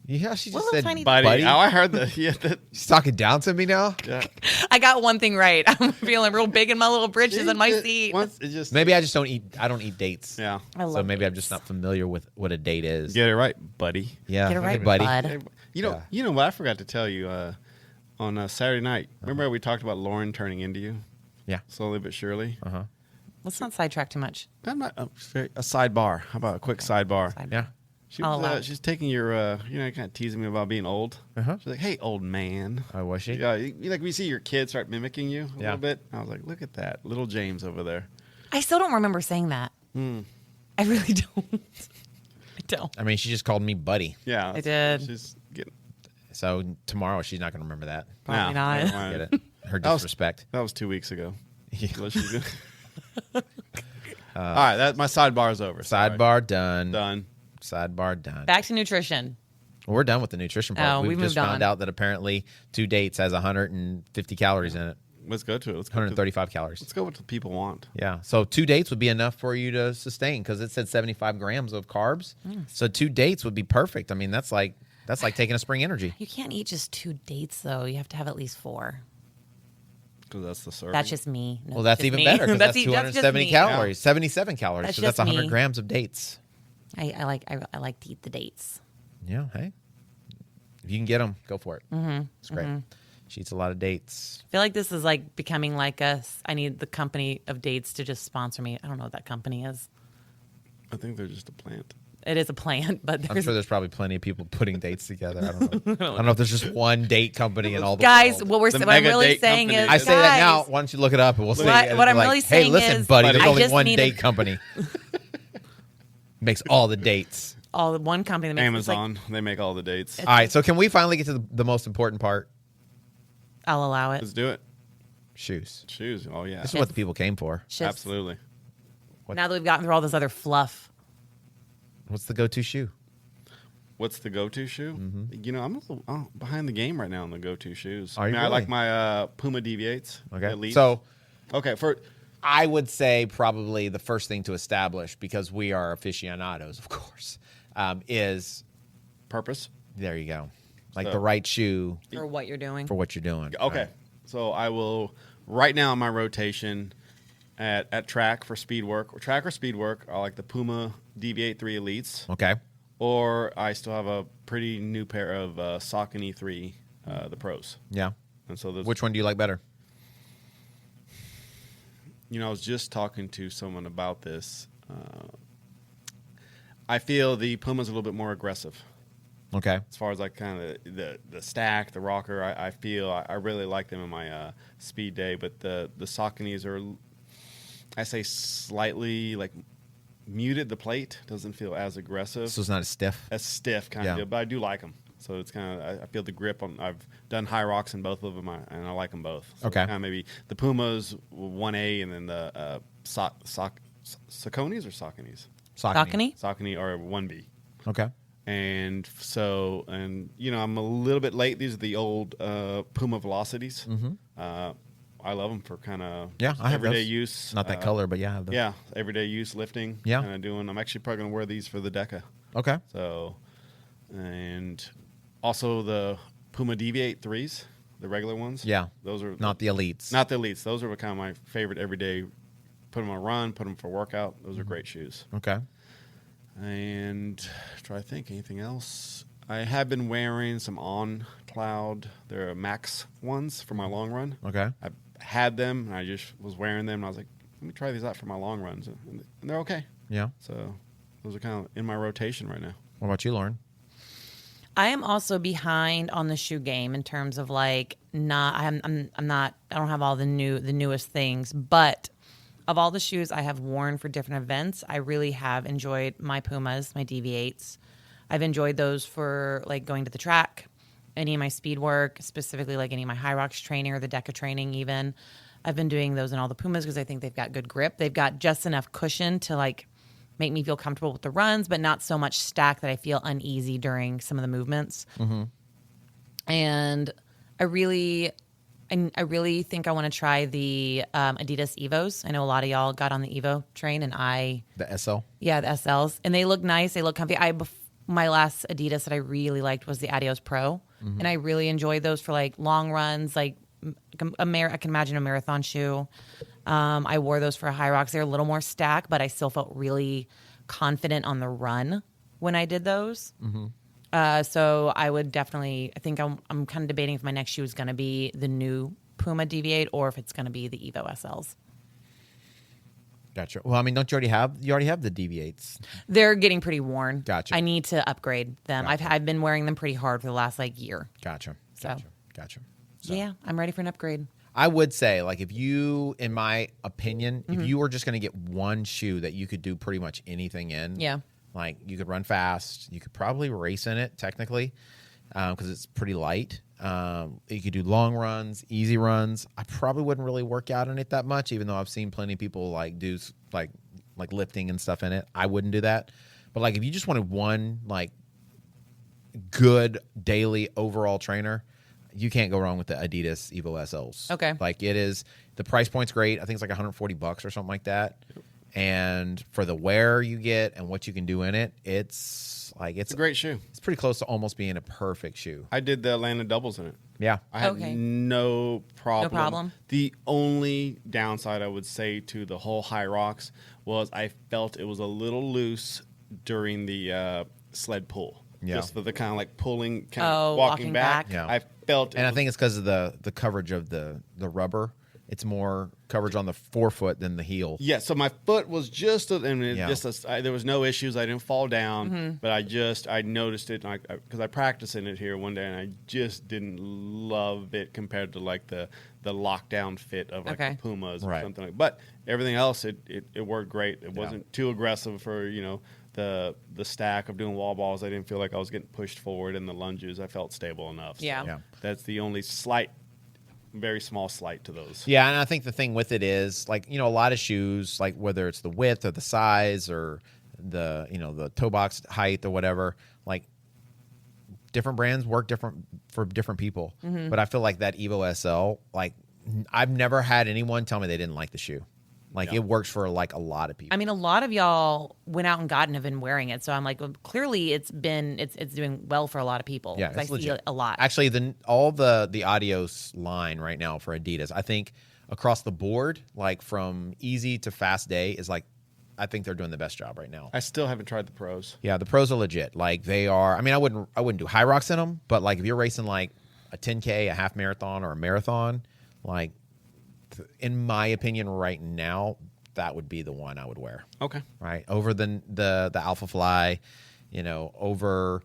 Yeah, she What just little said tiny buddy. Oh, I heard that. Yeah, that. She's talking down to me now. Yeah. I got one thing right. I'm feeling real big in my little britches in my seat. Once it just Maybe I just don't eat. I don't eat dates. Yeah. I love So maybe I'm dates. just not familiar with what a date is. Get it right, buddy. Yeah. Get it right, hey, buddy. bud. You know what I forgot to tell you on Saturday night. Remember we talked about Lauren turning into you Yeah. slowly but surely. Let's not sidetrack too much. I'm not a sidebar. How about a quick sidebar? Yeah. She I'll allow was, it. she's taking your, kind of teasing me about being old. She's like, "Hey, old man." Oh, was she? Yeah, we see your kids start mimicking you a Yeah. little bit. I was like, "Look at that, little James over there." I still don't remember saying that. I really don't. I don't. I mean, she just called me buddy. Yeah, I did. She's getting So tomorrow she's not going to remember that. Probably not. never mind. Get it? Her disrespect. That was 2 weeks ago. Unless she's gonna- All right, that my sidebar's over. Sorry. Sidebar done. Done. Sidebar done. Back to nutrition. We're done with the nutrition part. Oh, We've we just moved found on. out that apparently 2 dates has 150 calories in it. Let's go to it. Let's go. 135 calories. Let's go with what people want. Yeah. So 2 dates would be enough for you to sustain because it said 75 grams of carbs. So 2 dates would be perfect. I mean, that's like taking a spring energy. You can't eat just 2 dates, though. You have to have at least 4. Because that's the serving. That's just me. No, Well, that's just even me. better because that's just 270 me. calories, 77 calories. That's so that's just 100 me. grams of dates. I like to eat the dates. Yeah. Hey, if you can get them, go for it. It's great. She eats a lot of dates. I feel like this is like becoming like us. I need the company of dates to just sponsor me. I don't know what that company is. I think they're just a plant. It is a plant, but I'm there's sure there's probably plenty of people putting dates together. I don't know. I don't know if there's just one date company in all the guys. world. What I'm mega really date saying company. is, I say that now. guys, Why don't you look it up and we'll see. What I'm Like, really hey, saying listen, is, buddy, there's I only just one need date company. Makes all the dates. all one company that makes this, like, Amazon. They make all the dates. All right, so can we finally get to the most important part? I'll allow it. Let's do it. Shoes. Shoes. Oh yeah. This is what the people came for. Shifts. Absolutely. Now that we've gotten through all this other fluff, What's the go-to shoe? What's the go-to shoe? You know, I'm a little behind the game right now on the go-to shoes. Are you I like really? my Puma Deviates. Okay. Elite. So okay, for I would say probably the first thing to establish, because we are aficionados, of course, is purpose. there you go. Like So- the right shoe for what you're doing. for what you're doing. Okay. Right. So I will right now in my rotation, at track for speed work, or track or speed work, I like the Puma Deviate 3 Elites. Okay. Or I still have a pretty new pair of Saucony 3, the Pros. Yeah. And so those, Which one do you like better? I was just talking to someone about this. I feel the Puma's a little bit more aggressive. Okay. As far as like kind of the stack, the rocker, I feel I really like them in my speed day, but the Sauconys are, I say, slightly like muted. The plate doesn't feel as aggressive. So it's not as stiff? As stiff kind of deal, but I do like them. So it's kind of, I feel the grip on. I've done HYROX in both of them, and I like them both. So okay. Kind of maybe the Pumas 1A, and then the Sauconys or Sauconys? Saucony or 1B. Okay. And so, I'm a little bit late. These are the old Puma Velocities. Mm-hmm. I love them for kind of I have everyday those. use. Not that color, but yeah, I have those. Yeah, everyday use lifting. Yeah. Kind of doing. I'm actually probably going to wear these for the DECA. Okay. So, and also the Puma Deviate 3s, the regular ones. Yeah. Those are not the Elites. Not the Elites. Those are kind of my favorite everyday. Put them on a run, put them for workout. Those are great shoes. Okay. And try to think anything else. I have been wearing some On Cloud. They're Max ones for my long run. Okay. I've had them, and I just was wearing them, and I was like, let me try these out for my long runs. And they're okay. Yeah. So those are kind of in my rotation right now. What about you, Lauren? I am also behind on the shoe game in terms of like I don't have all the newest things, but of all the shoes I have worn for different events, I really have enjoyed my Pumas, my Deviates. I've enjoyed those for like going to the track, any of my speed work, specifically like any of my HYROX training or the DECA training even. I've been doing those in all the Pumas because I think they've got good grip. They've got just enough cushion to like make me feel comfortable with the runs, but not so much stack that I feel uneasy during some of the movements. Mm-hmm. And I really think I want to try the Adidas Evos. I know a lot of y'all got on the Evo train, and the SL. Yeah, the SLs, and they look nice. They look comfy. My last Adidas that I really liked was the Adios Pro, and I really enjoyed those for like long runs. Like I can imagine a marathon shoe. I wore those for a HYROX. They're a little more stacked, but I still felt really confident on the run when I did those. Mm-hmm. So I would definitely, I think I'm kind of debating if my next shoe is going to be the new Puma Deviate or if it's going to be the Evo SLs. Gotcha. Well, I mean, don't you already have the Deviates? They're getting pretty worn. Gotcha. I need to upgrade them. Gotcha. I've been wearing them pretty hard for the last like year. Gotcha. So Yeah, I'm ready for an upgrade. I would say, like, if you, in my opinion, if you were just going to get one shoe that you could do pretty much anything in, like you could run fast, you could probably race in it technically because it's pretty light. You could do long runs, easy runs. I probably wouldn't really work out in it that much, even though I've seen plenty of people like do like lifting and stuff in it. I wouldn't do that. But like if you just wanted one like good daily overall trainer, you can't go wrong with the Adidas Evo SLs. Okay. Like it is, the price point's great. I think it's like $140 or something like that. And for the wear you get and what you can do in it, it's a great shoe. It's pretty close to almost being a perfect shoe. I did the Atlanta doubles in it. Yeah. I had no problem. No problem. The only downside I would say to the whole HYROX was I felt it was a little loose during the sled pull. Yeah. Just for the kind of like pulling, walking back. Yeah. I felt I think it's because of the coverage of the rubber. It's more coverage on the forefoot than the heel. Yeah, so my foot was just, there was no issues. I didn't fall down, but I noticed it because I practiced in it here one day, and I just didn't love it compared to like the lockdown fit of like the Pumas or something like. But everything else, it worked great. It wasn't too aggressive for the stack of doing wall balls. I didn't feel like I was getting pushed forward in the lunges. I felt stable enough. So Yeah. that's the only very small slight to those. Yeah, and I think the thing with it is like, a lot of shoes, like whether it's the width or the size or the toe box height or whatever, like different brands work different for different people. Mm-hmm. But I feel like that Evo SL, like I've never had anyone tell me they didn't like the shoe. Like it works for like a lot of people. I mean, a lot of y'all went out and got and have been wearing it, so I'm like, well, clearly it's doing well for a lot of people. Yeah, I see it a lot. Actually, all the Adios line right now for Adidas, I think across the board, like from easy to fast day, is like, I think they're doing the best job right now. I still haven't tried the pros. Yeah, the pros are legit. Like they are. I mean, I wouldn't do HYROX in them, but like if you're racing like a 10K, a half marathon, or a marathon, like in my opinion, right now, that would be the one I would wear. Okay. Right over the Alpha Fly, over,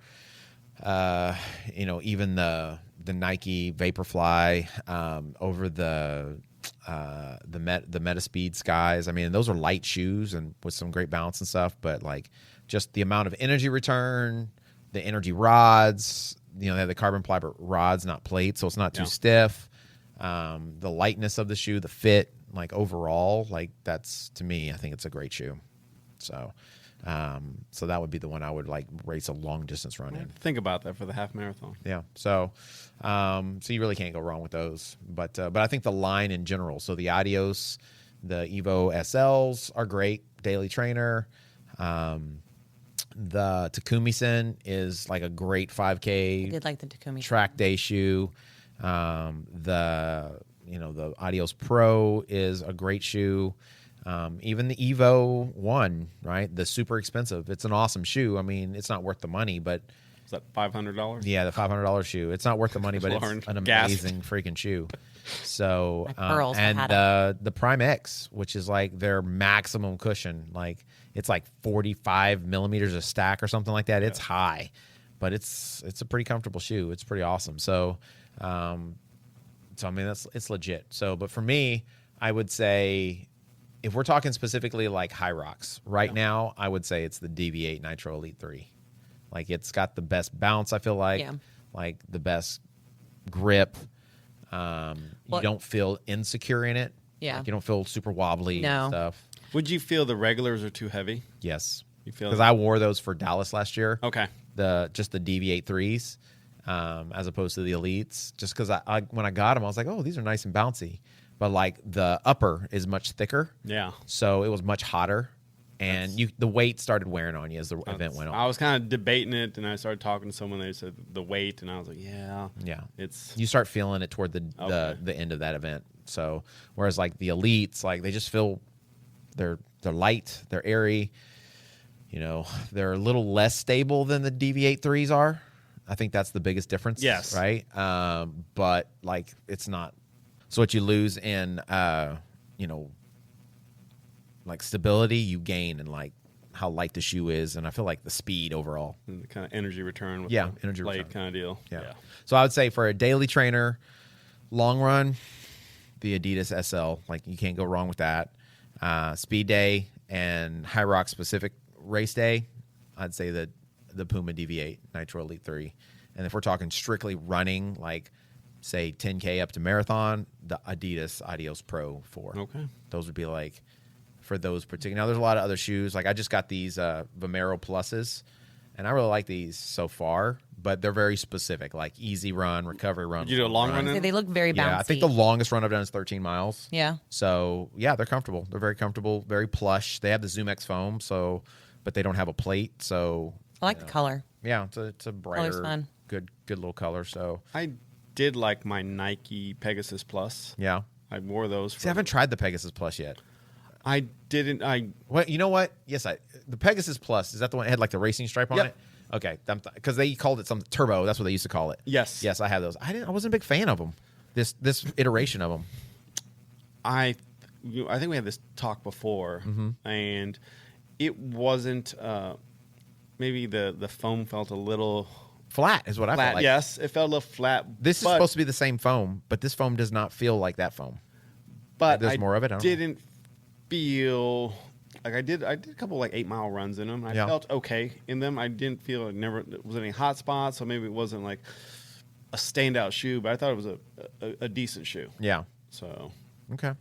even the Nike Vaporfly, over the Metaspeed Skies. I mean, those are light shoes and with some great balance and stuff, but like just the amount of energy return, the energy rods, they have the carbon fiber rods, not plates, so it's not too stiff. The lightness of the shoe, the fit, like overall, like that's, to me, I think it's a great shoe. So that would be the one I would like race a long distance run in. Think about that for the half marathon. Yeah. So you really can't go wrong with those. But I think the line in general, so the Adios, the Evo SLs are great. Daily Trainer. The Takumi-sen is like a great 5K. I did like the Takumi track day shoe. The Adios Pro is a great shoe. Even the Evo 1, right? The super expensive. It's an awesome shoe. I mean, it's not worth the money, but is that $500? Yeah, the $500 shoe. It's not worth the money, but it's an amazing freaking shoe. So and the Prime X, which is like their maximum cushion, like it's like 45 millimeters a stack or something like that. It's high, but it's a pretty comfortable shoe. It's pretty awesome. So I mean it's legit. So, but for me, I would say if we're talking specifically like HYROX right now, I would say it's the DV8 Nitro Elite 3. Like it's got the best bounce. I feel like the best grip. You don't feel insecure in it. Yeah. Like you don't feel super wobbly and stuff. Would you feel the regulars are too heavy? Yes. You feel because I wore those for Dallas last year. Okay. Just the DV8 3s, as opposed to the Elites. Just because I when I got them, I was like, oh, these are nice and bouncy. But like the upper is much thicker. Yeah. So it was much hotter. And the weight started wearing on you as the event went on. I was kind of debating it, and I started talking to someone. They said the weight, and I was like, "Yeah, You start feeling it toward the end of that event. So whereas like the Elites, like they just feel they're light, they're airy. They're a little less stable than the DV8 3s are. I think that's the biggest difference. Yes, right. But like it's not. So what you lose in like stability, you gain in like how light the shoe is, and I feel like the speed overall, and the kind of energy return with energy light return kind of deal. Yeah. So I would say for a daily trainer, long run, the Adidas SL, like you can't go wrong with that. Speed day and HYROX specific race day, I'd say the Puma DV8 Nitro Elite 3. And if we're talking strictly running, like say 10K up to marathon, the Adidas Adios Pro 4. Okay. Those would be like for those particular. Now there's a lot of other shoes. Like I just got these Vomero Pluses, and I really like these so far, but they're very specific, like easy run, recovery run. Did you do a long run? They look very bouncy. Yeah, I think the longest run I've done is 13 miles. Yeah. So yeah, they're comfortable. They're very comfortable, very plush. They have the ZoomX foam, but they don't have a plate. So I like the color. Yeah, it's a brighter, fun. good little color. So I did like my Nike Pegasus Plus. Yeah, I wore those. See, I haven't tried the Pegasus Plus yet. I didn't. Well, you know what? Yes, the Pegasus Plus, is that the one that had like the racing stripe on it? Okay, because they called it some turbo. That's what they used to call it. Yes, I have those. I wasn't a big fan of them. This iteration of them. I think we had this talk before, and it wasn't. Maybe the foam felt a little flat, is what I felt like. Yes, it felt a little flat. This is supposed to be the same foam, but this foam does not feel like that foam. But there's more of it. I didn't feel like I did a couple like 8-mile runs in them. I felt okay in them. I didn't feel like there was any hot spots, so maybe it wasn't like a standout shoe, but I thought it was a decent shoe. Yeah. So okay. I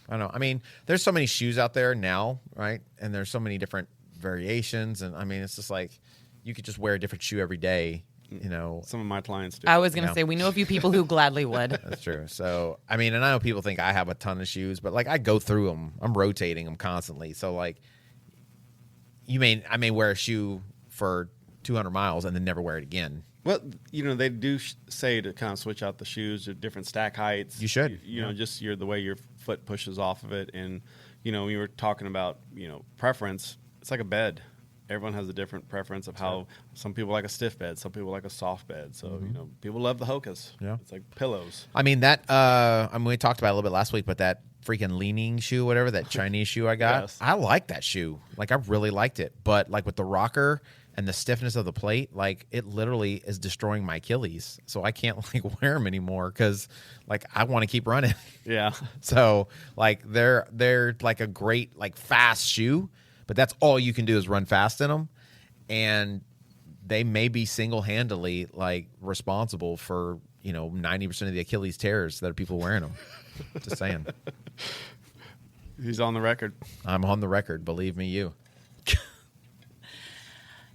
don't know. I mean, there's so many shoes out there now, right? And there's so many different variations, and I mean, it's just like you could just wear a different shoe every day. Some of my clients do. I was going to say, we know a few people who gladly would. That's true. So, I mean, and I know people think I have a ton of shoes, but like I go through them. I'm rotating them constantly. So like I may wear a shoe for 200 miles and then never wear it again. Well, they do say to kind of switch out the shoes to different stack heights. You should. You know, just the way your foot pushes off of it. And, when you were talking about, preference, it's like a bed. Everyone has a different preference of how some people like a stiff bed, some people like a soft bed. So, people love the Hokas. Yeah. It's like pillows. I mean, we talked about it a little bit last week, but that freaking leaning shoe, whatever, that Chinese shoe I got, Yes. I like that shoe. Like, I really liked it. But, like, with the rocker and the stiffness of the plate, like, it literally is destroying my Achilles. So I can't, like, wear them anymore because, like, I want to keep running. Yeah. So, like, they're like a great, like, fast shoe, but that's all you can do is run fast in them. And they may be single-handedly, like, responsible for, 90% of the Achilles tears that are people wearing them. Just saying. He's on the record. I'm on the record. Believe me, you.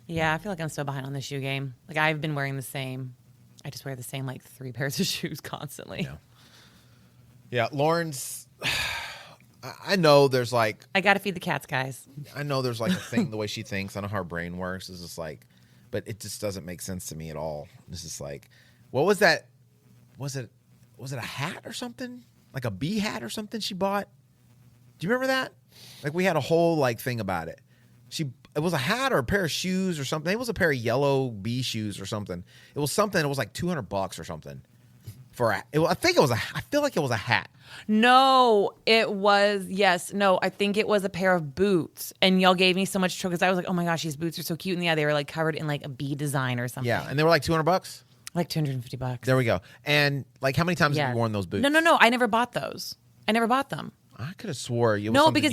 Yeah, I feel like I'm so behind on the shoe game. Like, I've been wearing the same. I just wear the same, like, 3 pairs of shoes constantly. Yeah. Yeah, Lauren's. I know there's like. I got to feed the cats, guys. I know there's like a thing the way she thinks. I know how her brain works. It's just like, but it just doesn't make sense to me at all. It's just like, what was that? Was it a hat or something? Like a bee hat or something she bought? Do you remember that? Like we had a whole like thing about it. It was a hat or a pair of shoes or something. It was a pair of yellow bee shoes or something. It was something. It was like $200 or something. I feel like it was a hat. No, it was, yes. No, I think it was a pair of boots. And y'all gave me so much trouble because I was like, oh my gosh, these boots are so cute. And yeah, they were like covered in like a bee design or something. Yeah, and they were like $200. Like $250. There we go. And like, how many times have you worn those boots? No. I never bought those. I never bought them. I could have swore you. No, because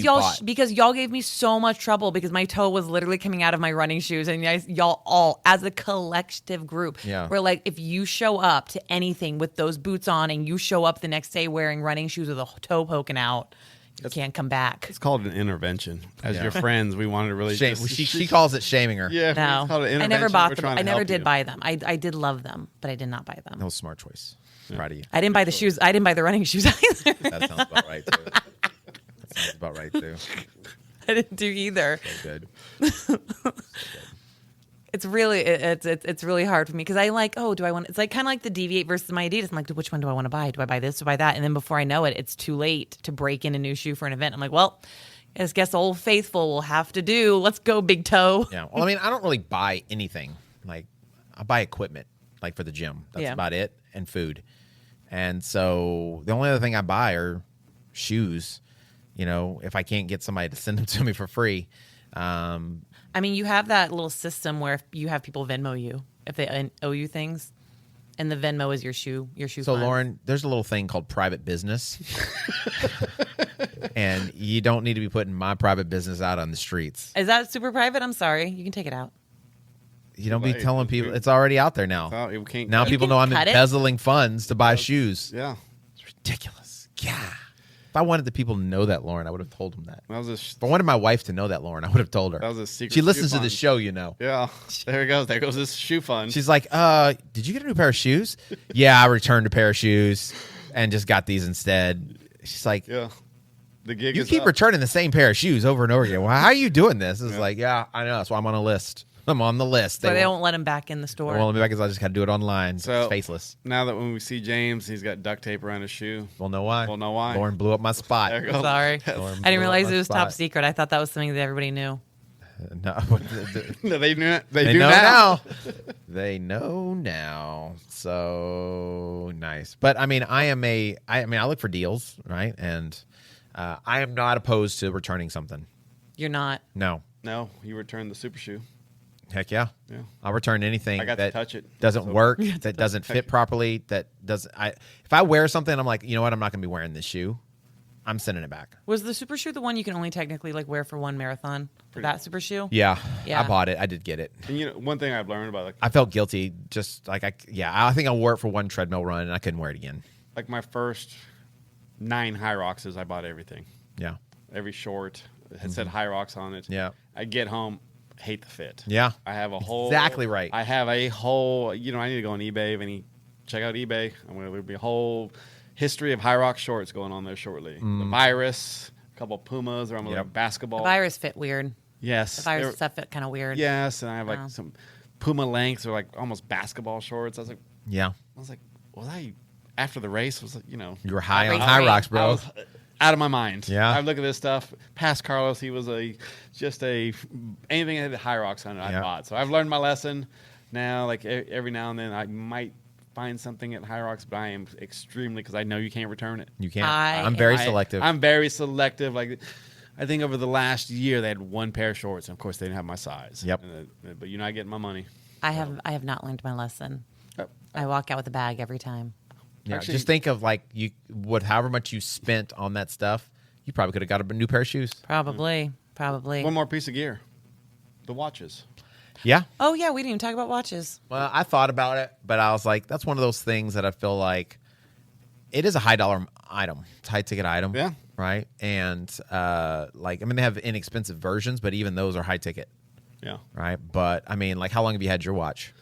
y'all gave me so much trouble because my toe was literally coming out of my running shoes, and y'all all, as a collective group, were like, if you show up to anything with those boots on, and you show up the next day wearing running shoes with a toe poking out, you can't come back. It's called an intervention. As your friends, we wanted to really shame. She calls it shaming her. Yeah, no, it's called an intervention. I never bought them. I never help did you. buy them. I did love them, but I did not buy them. That was a smart choice. Proud of you. I didn't buy the shoes. I didn't buy the running shoes either. That sounds about right too. Sounds about right too. I didn't do either. So good. It's really hard for me because I like, do I want? It's like kind of like the Deviate versus my Adidas. I'm like, which one do I want to buy? Do I buy this? Do I buy that? And then before I know it, it's too late to break in a new shoe for an event. I'm like, well, I guess Old Faithful will have to do. Let's go, big toe. Yeah. Well, I mean, I don't really buy anything. Like, I buy equipment, like for the gym. That's about it, and food. And so the only other thing I buy are shoes. If I can't get somebody to send them to me for free. I mean, you have that little system where if you have people Venmo you if they owe you things, and the Venmo is your shoe. So, Lauren, there's a little thing called private business, and you don't need to be putting my private business out on the streets. Is that super private? I'm sorry. You can take it out. You don't be telling people. It's already out there now. Now people know I'm embezzling funds to buy shoes. Yeah. It's ridiculous. Yeah. If I wanted the people to know that, Lauren, I would have told them that. If I wanted my wife to know that, Lauren, I would have told her. That was a secret. She listens shoe to the fund. show, Yeah. There it goes. There goes this shoe fund. She's like, did you get a new pair of shoes? Yeah, I returned a pair of shoes and just got these instead. She's like, yeah. The gig you is keep up. returning the same pair of shoes over and over again. Well, how are you doing this? It's like, yeah, I know. That's why I'm on a list. I'm on the list. So they won't let him back in the store. They won't let me back because I just got to do it online. So it's faceless. Now that when we see James, he's got duct tape around his shoe. We'll know why. We'll know why. Lauren blew up my spot. There you go. Sorry. Lauren I didn't blew realize up it my was top spot. secret. I thought that was something that everybody knew. No. No, they knew it. They do know now. They know now. So nice. But I mean, I look for deals, right? And I am not opposed to returning something. You're not. No. No, you returned the super shoe. Heck yeah. Yeah. I'll return anything I got to that touch it. doesn't So- work, that doesn't fit properly, that doesn't. If I wear something, I'm like, you know what? I'm not going to be wearing this shoe. I'm sending it back. Was the super shoe the one you can only technically like wear for one marathon? That super shoe? Yeah. Yeah. I bought it. I did get it. And one thing I've learned about I felt guilty. Just like I think I wore it for one treadmill run, and I couldn't wear it again. like my first 9 HYROXes, I bought everything. Yeah. Every short had said HYROX on it. Yeah. I get home, hate the fit. Yeah. I have a whole Exactly right. I have a whole. I need to go on eBay. Check out eBay. There'll be a whole history of HYROX shorts going on there shortly. The virus, a couple of Pumas, or basketball. The virus fit weird. Yes. The virus stuff fit kind of weird. Yes, and I have like some Puma lengths or like almost basketball shorts. I was like, was I after the race? Was like, You were high on Race HYROX, I bro. was out of my mind. Yeah. I look at this stuff. Past Carlos, he was anything that had HYROX on it, I bought. So I've learned my lesson. Now, like every now and then, I might find something at HYROX, but I am extremely, because I know you can't return it. You can't. I'm very selective. I'm very selective. Like, I think over the last year they had one pair of shorts, and of course they didn't have my size. Yep. But you're not getting my money. I have not learned my lesson. I walk out with a bag every time. Yeah, Actually, just think of like however much you spent on that stuff, you probably could have got a new pair of shoes. Probably. one more piece of gear, the watches. Yeah. Oh yeah, we didn't even talk about watches. Well, I thought about it, but I was like, that's one of those things that I feel like it is a high dollar item. It's a high ticket item. Yeah. Right. And they have inexpensive versions, but even those are high ticket. Yeah. Right. But I mean, like, how long have you had your watch?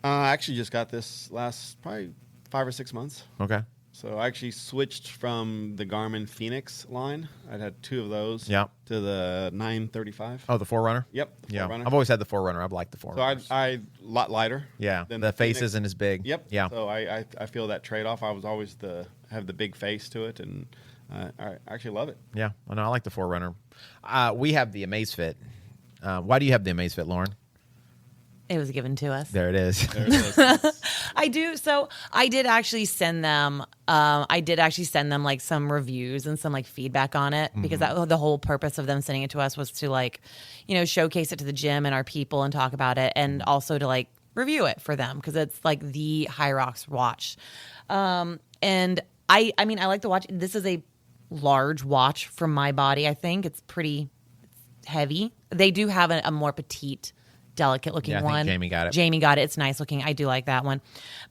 I actually just got this last probably 5 or 6 months. Okay. So I actually switched from the Garmin Phoenix line. I'd had 2 of those. Yeah. To the 935. Oh, the Forerunner? Yep. The Yeah. Forerunner. I've always had the Forerunner. I've liked the Forerunner. So I lot lighter. Yeah. than The face Phoenix. isn't as big. Yep. Yeah. So I feel that trade off. I was always have the big face to it, and I actually love it. Yeah. Well, no, I like the Forerunner. We have the Amazfit. Why do you have the Amazfit, Lauren? It was given to us. There it is. I do. So I did actually send them. Like some reviews and some like feedback on it because the whole purpose of them sending it to us was to like, showcase it to the gym and our people and talk about it, and also to like review it for them because it's like the HYROX watch. And I mean, I like the watch. This is a large watch for my body. I think it's pretty heavy. They do have a more petite, delicate looking Yeah, I think one. Jamie got it. Jamie got it. It's nice looking. I do like that one.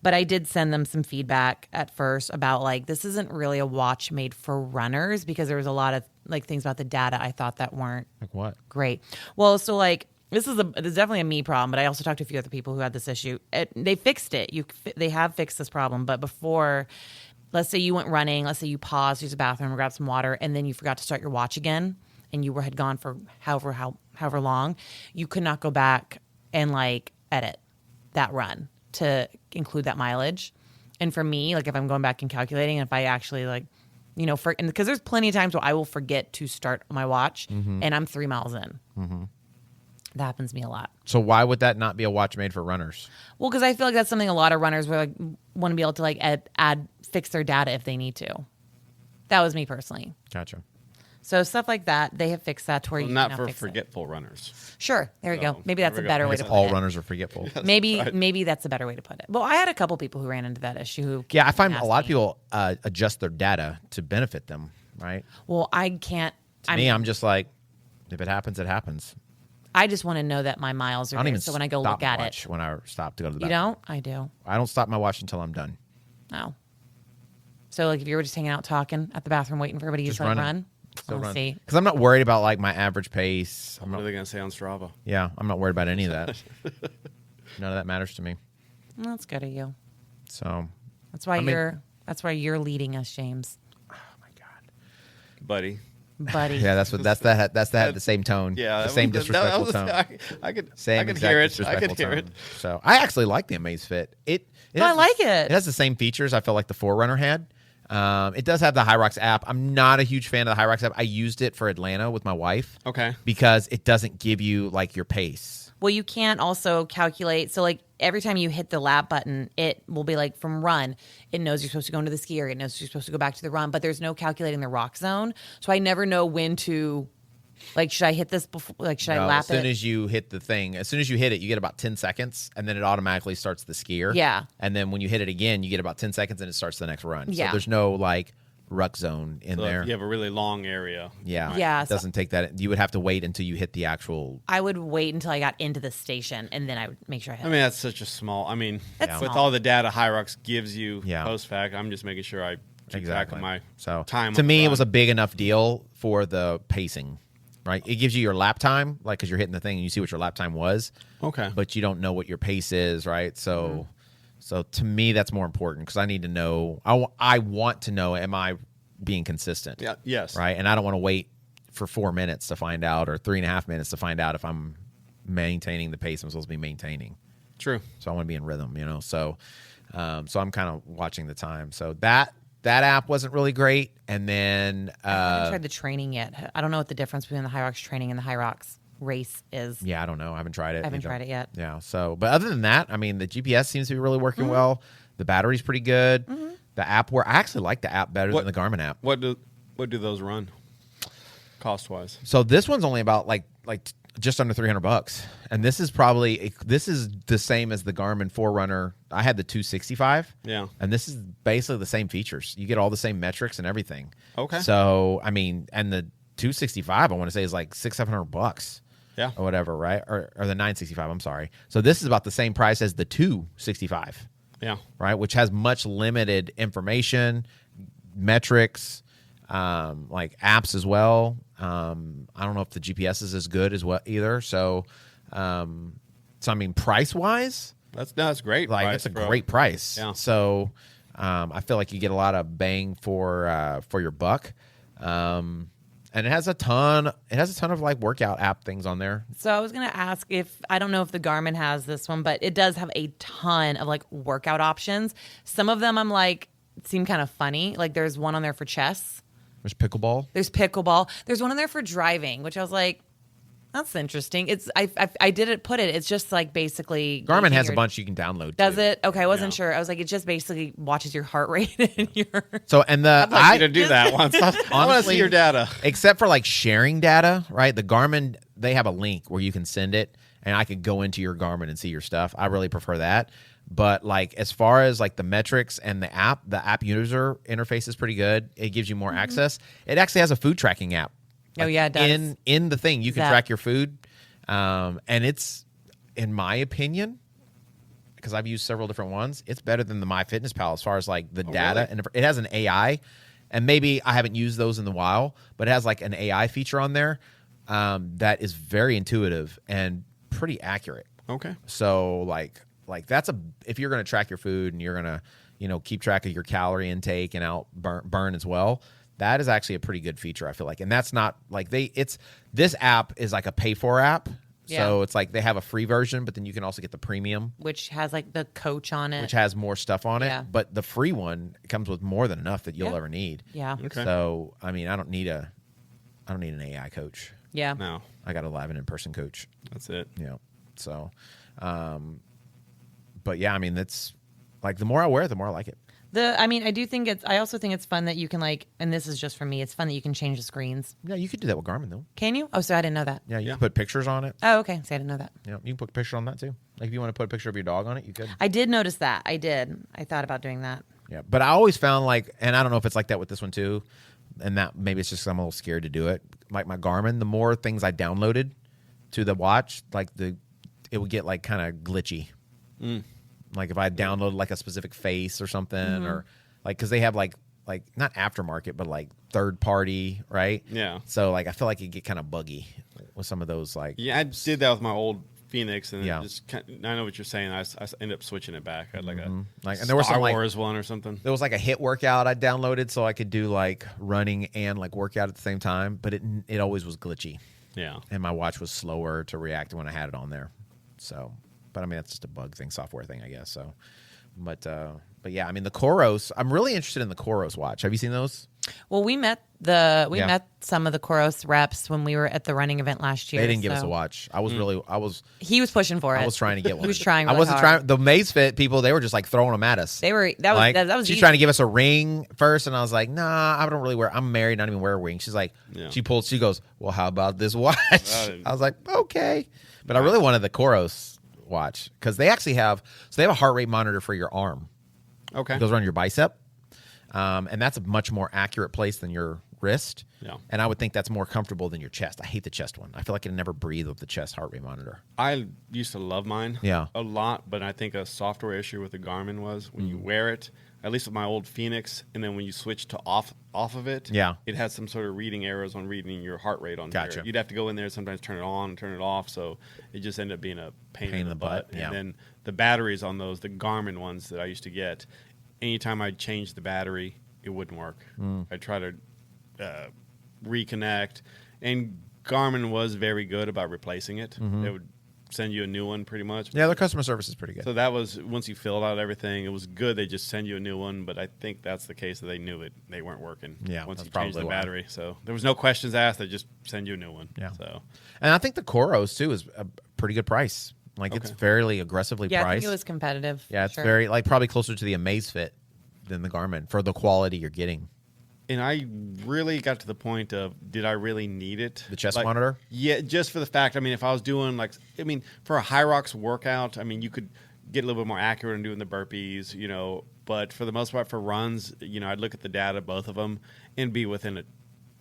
But I did send them some feedback at first about like, this isn't really a watch made for runners because there was a lot of like things about the data I thought that weren't Like what? great. Well, so like this is definitely a me problem, but I also talked to a few other people who had this issue. They fixed it. They have fixed this problem. But before, let's say you went running, let's say you paused, use the bathroom, grab some water, and then you forgot to start your watch again, and you had gone for however long, you could not go back and like edit that run to include that mileage. And for me, like if I'm going back and calculating, if I actually like, because there's plenty of times where I will forget to start my watch and I'm 3 miles in. Mm-hmm. That happens to me a lot. So why would that not be a watch made for runners? Well, because I feel like that's something a lot of runners will like want to be able to like fix their data if they need to. That was me personally. Gotcha. So stuff like that, they have fixed that to where you not can now for fix it. forgetful runners. Sure, there we go. So, Maybe that's there a we better go. way I to guess put All it. runners are forgetful. Maybe that's a better way to put it. Well, I had a couple people who ran into that issue. Yeah, I find a lot of asked me. people adjust their data to benefit them, right? Well, I can't. I'm just like, if it happens, it happens. I just want to know that my miles I are don't there. even So when I go stop look my at watch it, when I stop to go to the you bathroom. don't. I do. I don't stop my watch until I'm done. No. So like if you were just hanging out talking at the bathroom waiting for everybody to Just like running. run, Still I'll run. see. Because I'm not worried about like my average pace. What are they going to say on Strava? Yeah, I'm not worried about any of that. None of that matters to me. Well, that's good of you. So, That's why I mean- That's why you're leading us, James, oh my god. Buddy. buddy. Yeah, that's the same tone. Yeah. the same disrespectful tone. I could Same exact exact hear it. I disrespectful could hear tone. it. So I actually like the Amazfit. It No, I has like the- it. It has the same features I feel like the Forerunner had. It does have the HYROX app. I'm not a huge fan of the HYROX app. I used it for Atlanta with my wife. Okay. Because it doesn't give you like your pace. Well, you can't also calculate. So, like, every time you hit the lap button, it will be like from run. It knows you're supposed to go into the ski area. It knows you're supposed to go back to the run, but there's no calculating the rock zone. So I never know when to, like, should I hit this before? Like, should I No, lap as soon it? as you hit the thing, as soon as you hit it, you get about 10 seconds, and then it automatically starts the skier. Yeah. And then when you hit it again, you get about 10 seconds, and it starts the next run. Yeah. So there's no, like, ruck zone in So there. if you have a really long area. Yeah. Yeah, It so- doesn't take that. You would have to wait until you hit the actual. I would wait until I got into the station, and then I would make sure I hit I mean, that's such a small. I mean, That's with small. all the data HYROX gives you Yeah. post fact, I'm just making sure I keep track of my So time. to on me, the it was a run. big enough deal for the pacing, right? It gives you your lap time, like because you're hitting the thing and you see what your lap time was, Okay. but you don't know what your pace is, right? So, so to me, that's more important because I need to know. I want to know, am I being consistent? Yeah. Yes. Right, and I don't want to wait for 4 minutes to find out or 3.5 minutes to find out if I'm maintaining the pace I'm supposed to be maintaining. True. So I want to be in rhythm, So, so I'm kind of watching the time. So that app wasn't really great. And then I haven't tried the training yet. I don't know what the difference between the HYROX training and the HYROX race is. yeah, I don't know. I haven't tried it. I haven't tried it yet. Yeah. So, but other than that, I mean, the GPS seems to be really working well. The battery's pretty good. The app I actually like the app better than the Garmin app. What do those run cost wise? So this one's only about like just under $300, and this is the same as the Garmin Forerunner. I had the 265. Yeah, and this is basically the same features. You get all the same metrics and everything. Okay. So I mean, and the 265 I want to say is like $600-700. Yeah. Or whatever, right? Or the 965. I'm sorry. So this is about the same price as the 265. Yeah. Right, which has much limited information, metrics, like apps as well. I don't know if the GPS is as good as well either. So, I mean, price wise, that's great. Like it's a great price. Yeah. So, I feel like you get a lot of bang for your buck. And it has a ton of like workout app things on there. So I was going to ask I don't know if the Garmin has this one, but it does have a ton of like workout options. Some of them I'm like, seem kind of funny. Like there's one on there for chess. There's pickleball. There's pickleball. There's one on there for driving, which I was like, that's interesting. I didn't put it. It's just like basically Garmin has a bunch you can download. Does it? Okay, I wasn't sure. I was like, it just basically watches your heart rate and your. So and I'd like you to do that once. I want to Honestly, see your data. Except for like sharing data, right? The Garmin, they have a link where you can send it, and I could go into your Garmin and see your stuff. I really prefer that. But like as far as like the metrics and the app user interface is pretty good. It gives you more access. It actually has a food tracking app. Oh yeah, it does. In the thing, you can track your food, and it's, in my opinion, because I've used several different ones, it's better than the MyFitnessPal as far as like the data, really? and it has an AI, and maybe I haven't used those in a while, but it has like an AI feature on there that is very intuitive and pretty accurate. Okay. So like that's if you're going to track your food and you're going to keep track of your calorie intake and burn as well. That is actually a pretty good feature, I feel like. And that's not like this app is like a pay for app. Yeah. So it's like they have a free version, but then you can also get the premium, which has like the coach on it, which has more stuff on it. Yeah. But the free one comes with more than enough that you'll ever need. Yeah. Okay. So I mean, I don't need an AI coach. Yeah. No, I got to have an in-person coach. that's it. Yeah. So, but yeah, I mean, that's like the more I wear it, the more I like it. I also think it's fun that you can like, and this is just for me, it's fun that you can change the screens. Yeah, you could do that with Garmin though. Can you? Oh, so I didn't know that. Yeah, you can put pictures on it. Oh, okay. So I didn't know that. Yeah, you can put a picture on that too. Like if you want to put a picture of your dog on it, you could. I did notice that. I did. I thought about doing that. Yeah, but I always found like, and I don't know if it's like that with this one too, and that maybe it's just 'cause I'm a little scared to do it. Like my Garmin, the more things I downloaded to the watch, like it would get like kind of glitchy. Like if I downloaded like a specific face or something, or like because they have like not aftermarket, but like third party, right? Yeah. So like I feel like it get kind of buggy with some of those like. Yeah, I did that with my old Phoenix, and Yeah. it just I know what you're saying. I ended up switching it back. I had like a Like, and there was Star some, like- Wars one or something. There was like a HIIT workout I downloaded so I could do like running and like workout at the same time, but it always was glitchy, Yeah. and my watch was slower to react when I had it on there. So, but I mean that's just a bug thing, software thing, I guess. So, but yeah, I mean the Koros. I'm really interested in the Koros watch. Have you seen those? Well, we met some of the Koros reps when we were at the running event last year. They didn't give us a watch. I was He was pushing for it. I was trying to get one. He was trying. I Really wasn't hard. trying. The Mazefit people, they were just like throwing them at us. They were. Like, That was. she's easy. trying to give us a ring first, and I was like, nah, I don't really wear. I'm married, not even wear a ring. She's like, Yeah. she goes, well, how about this watch? didn't- I was like, okay, but I really wanted the Koros watch because they actually have a heart rate monitor for your arm. Okay. It goes around your bicep, and that's a much more accurate place than your wrist. Yeah. And I would think that's more comfortable than your chest. I hate the chest one. I feel like I can never breathe with the chest heart rate monitor. I used to love mine. Yeah. A lot, but I think a software issue with the Garmin was when you wear it, at least with my old Phoenix, and then when you switch to off of it, Yeah. it has some sort of reading errors on reading your heart rate on Gotcha. there. You'd have to go in there sometimes turn it on, turn it off, so it just ended up being a pain in the butt. yeah. And then the batteries on those, the Garmin ones that I used to get, anytime I'd change the battery, it wouldn't work. I'd try to reconnect, and Garmin was very good about replacing it. They would send you a new one pretty much. Yeah, their customer service is pretty good. So that was, once you filled out everything, it was good. They just send you a new one, but I think that's the case that they knew they weren't working. Yeah, once that's you changed the probably why. battery. So there was no questions asked. They just send you a new one. Yeah. So And I think the Coros too is a pretty good price. Like it's fairly aggressively Yeah, I priced. think it was competitive. Yeah, it's Sure. very like probably closer to the Amazfit than the Garmin for the quality you're getting. And I really got to the point of, did I really need it? The chest monitor? Yeah, just for the fact, if I was doing for a HYROX workout, you could get a little bit more accurate in doing the burpees, but for the most part for runs, I'd look at the data, both of them, and be within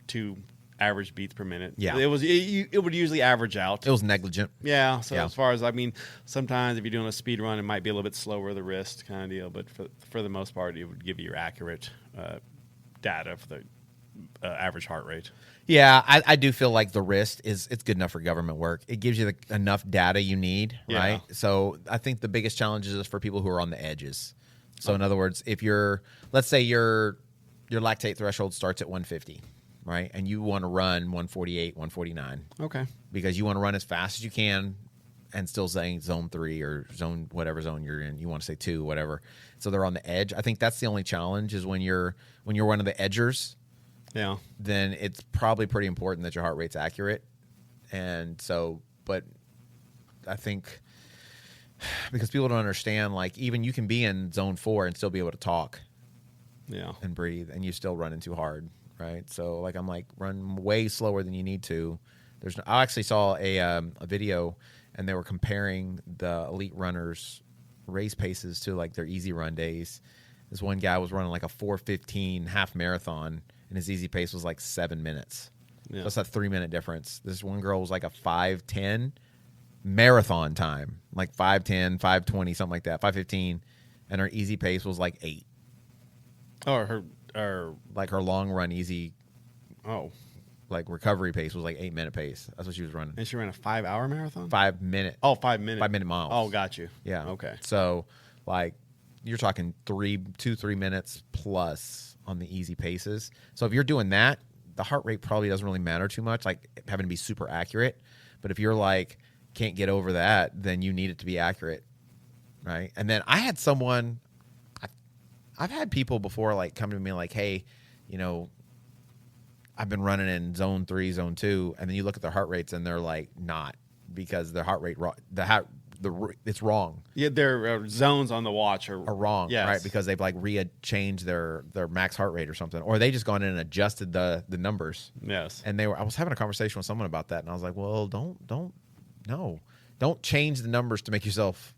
2 average beats per minute. Yeah. It would usually average out. It was negligent. Yeah, so Yeah. as far as, sometimes if you're doing a speed run, it might be a little bit slower the wrist kind of deal, but for the most part, it would give you your accurate data for the average heart rate. Yeah, I do feel like the wrist it's good enough for government work. It gives you enough data you need, Yeah. right? So I think the biggest challenge is for people who are on the edges. So in other words, if let's say your lactate threshold starts at 150, right? And you want to run 148, 149 Okay. because you want to run as fast as you can and still saying zone 3 or zone whatever zone you're in. You want to say 2, whatever. So they're on the edge. I think that's the only challenge is when you're one of the edgers, Yeah. then it's probably pretty important that your heart rate's accurate. And so, but I think because people don't understand, like even you can be in zone 4 and still be able to talk Yeah. and breathe, and you still running too hard, right? So like I'm like run way slower than you need to. I actually saw a video, and they were comparing the elite runners' race paces to like their easy run days. This one guy was running like a 4:15 half marathon, and his easy pace was like 7 minutes. Yeah. So that's a 3-minute difference. This one girl was like a 5:10 marathon time, like 5:10, 5:20, something like that, 5:15, and her easy pace was like 8. Or Like her long run easy, oh, like recovery pace was like 8-minute pace. That's what she was running. and she ran a 5-hour marathon? 5 minute. Oh, 5 minutes. 5 minute miles. Oh, got you. Yeah. Okay. So like you're talking 3 minutes plus on the easy paces. So if you're doing that, the heart rate probably doesn't really matter too much, like having to be super accurate. But if you're like can't get over that, then you need it to be accurate, right? And then I had someone, I've had people before like come to me like, hey, I've been running in zone 3, zone 2, and then you look at their heart rates and they're like not, because their heart rate it's wrong. Yeah, their zones on the watch are Wrong, yes. right? Because they've like changed their max heart rate or something, or they just gone in and adjusted the numbers. Yes. And I was having a conversation with someone about that, and I was like, well, don't change the numbers to make yourself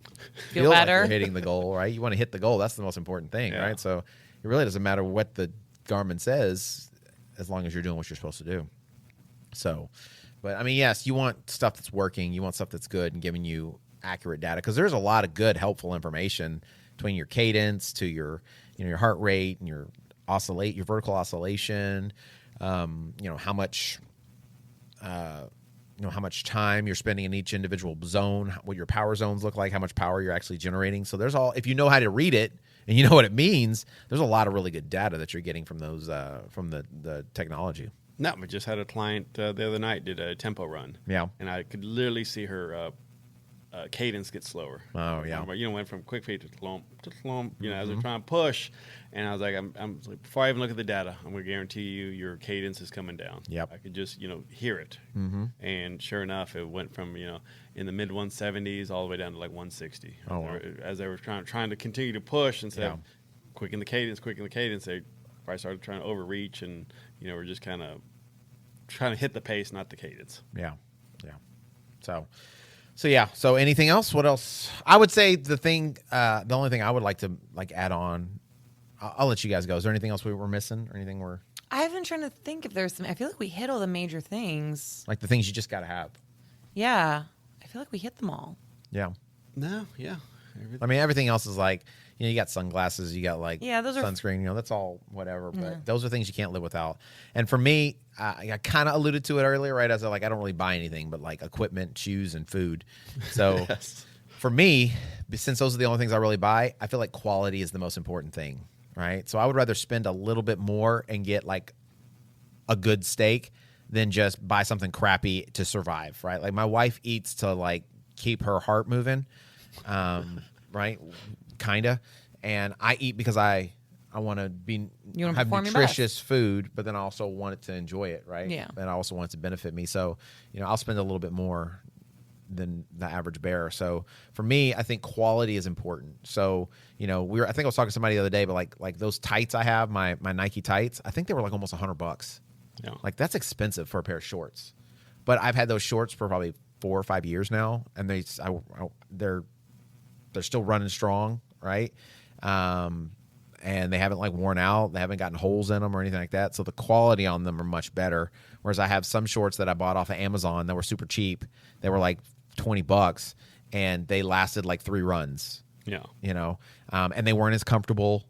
Feel like better. you're hitting the goal, right? You want to hit the goal. That's the most important thing, Yeah. right? So it really doesn't matter what the Garmin says as long as you're doing what you're supposed to do. So, but I mean, yes, you want stuff that's working. You want stuff that's good and giving you accurate data, because there's a lot of good, helpful information between your cadence to your heart rate and your vertical oscillation. How much time you're spending in each individual zone, what your power zones look like, how much power you're actually generating. So if you know how to read it and you know what it means, there's a lot of really good data that you're getting from those from the technology. No, we just had a client the other night did a tempo run. Yeah. And I could literally see her cadence get slower. Oh, yeah. Went from quick feet to thump, as they're trying to push. And I was like, I'm like, before I even look at the data, I'm going to guarantee you your cadence is coming down. Yep. I could just, hear it. Mm-hmm. And sure enough, it went from, in the mid 170s all the way down to like 160. Oh, wow. As they were trying to continue to push instead Yeah. of quicken the cadence, they probably started trying to overreach, and, we're just kind of trying to hit the pace, not the cadence. Yeah. So anything else? What else? I would say the only thing I would like to add on, I'll let you guys go. Is there anything else we were missing or anything I've been trying to think if there's some. I feel like we hit all the major things. like the things you just got to have? Yeah. I feel like we hit them all. Yeah. No, yeah. I mean, everything else is like, you got sunglasses, you got like Yeah, those are- sunscreen, that's all whatever. But those are things you can't live without. And for me, I kind of alluded to it earlier, right? As I don't really buy anything but like equipment, shoes, and food. So for me, since those are the only things I really buy, I feel like quality is the most important thing, right? So I would rather spend a little bit more and get like a good steak than just buy something crappy to survive, right? Like my wife eats to like keep her heart moving, right? Kinda. And I eat because I want to have nutritious food, but then I also want it to enjoy it, right? Yeah. And I also want it to benefit me. So, I'll spend a little bit more than the average bear. So for me, I think quality is important. So, I think I was talking to somebody the other day, but like those tights I have, my Nike tights, I think they were like almost $100. Yeah. Like that's expensive for a pair of shorts. But I've had those shorts for probably 4 or 5 years now, and they're still running strong, right? And they haven't like worn out. They haven't gotten holes in them or anything like that. So the quality on them are much better. Whereas I have some shorts that I bought off of Amazon that were super cheap. They were like $20, and they lasted like 3 runs. Yeah. And they weren't as comfortable.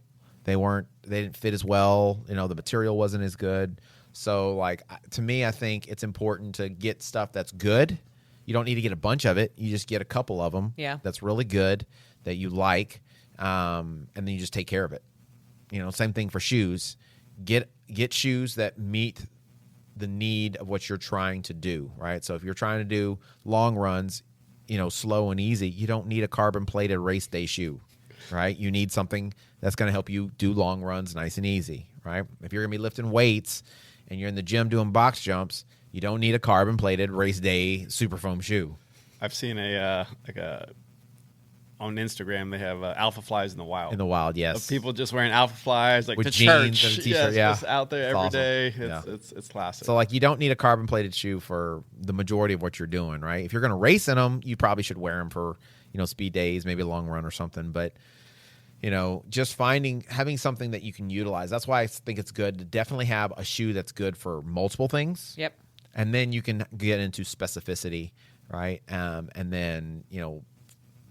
They didn't fit as well. The material wasn't as good. So like to me, I think it's important to get stuff that's good. You don't need to get a bunch of it. You just get a couple of them. Yeah. That's really good that you like, and then you just take care of it. Same thing for shoes. Get shoes that meet the need of what you're trying to do, right? So if you're trying to do long runs, slow and easy, you don't need a carbon-plated race day shoe, right? You need something that's going to help you do long runs nice and easy, right? If you're going to be lifting weights and you're in the gym doing box jumps, you don't need a carbon-plated race day super foam shoe. I've seen on Instagram, they have Alpha Flies in the wild. In the wild, yes. Of people just wearing Alpha Flies, like with to jeans church. and a t-shirt, yeah. Just out there every awesome. day. Yeah. It's classic. So, like, you don't need a carbon-plated shoe for the majority of what you're doing, right? If you're going to race in them, you probably should wear them for, speed days, maybe a long run or something. But, just having something that you can utilize. That's why I think it's good to definitely have a shoe that's good for multiple things. Yep. And then you can get into specificity, right? And then,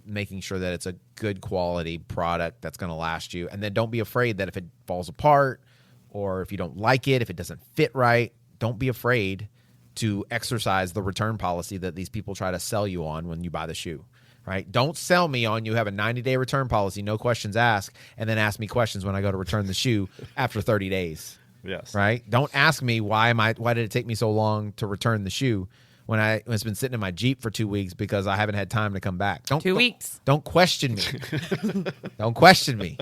making sure that it's a good quality product that's going to last you. And then don't be afraid that if it falls apart or if you don't like it, if it doesn't fit right, don't be afraid to exercise the return policy that these people try to sell you on when you buy the shoe, right? Don't sell me on you have a 90-day return policy, no questions asked, and then ask me questions when I go to return the shoe after 30 days. Yes. Right? Don't ask me why did it take me so long to return the shoe when it's been sitting in my Jeep for 2 weeks because I haven't had time to come back. 2 weeks. Don't question me. Don't question me.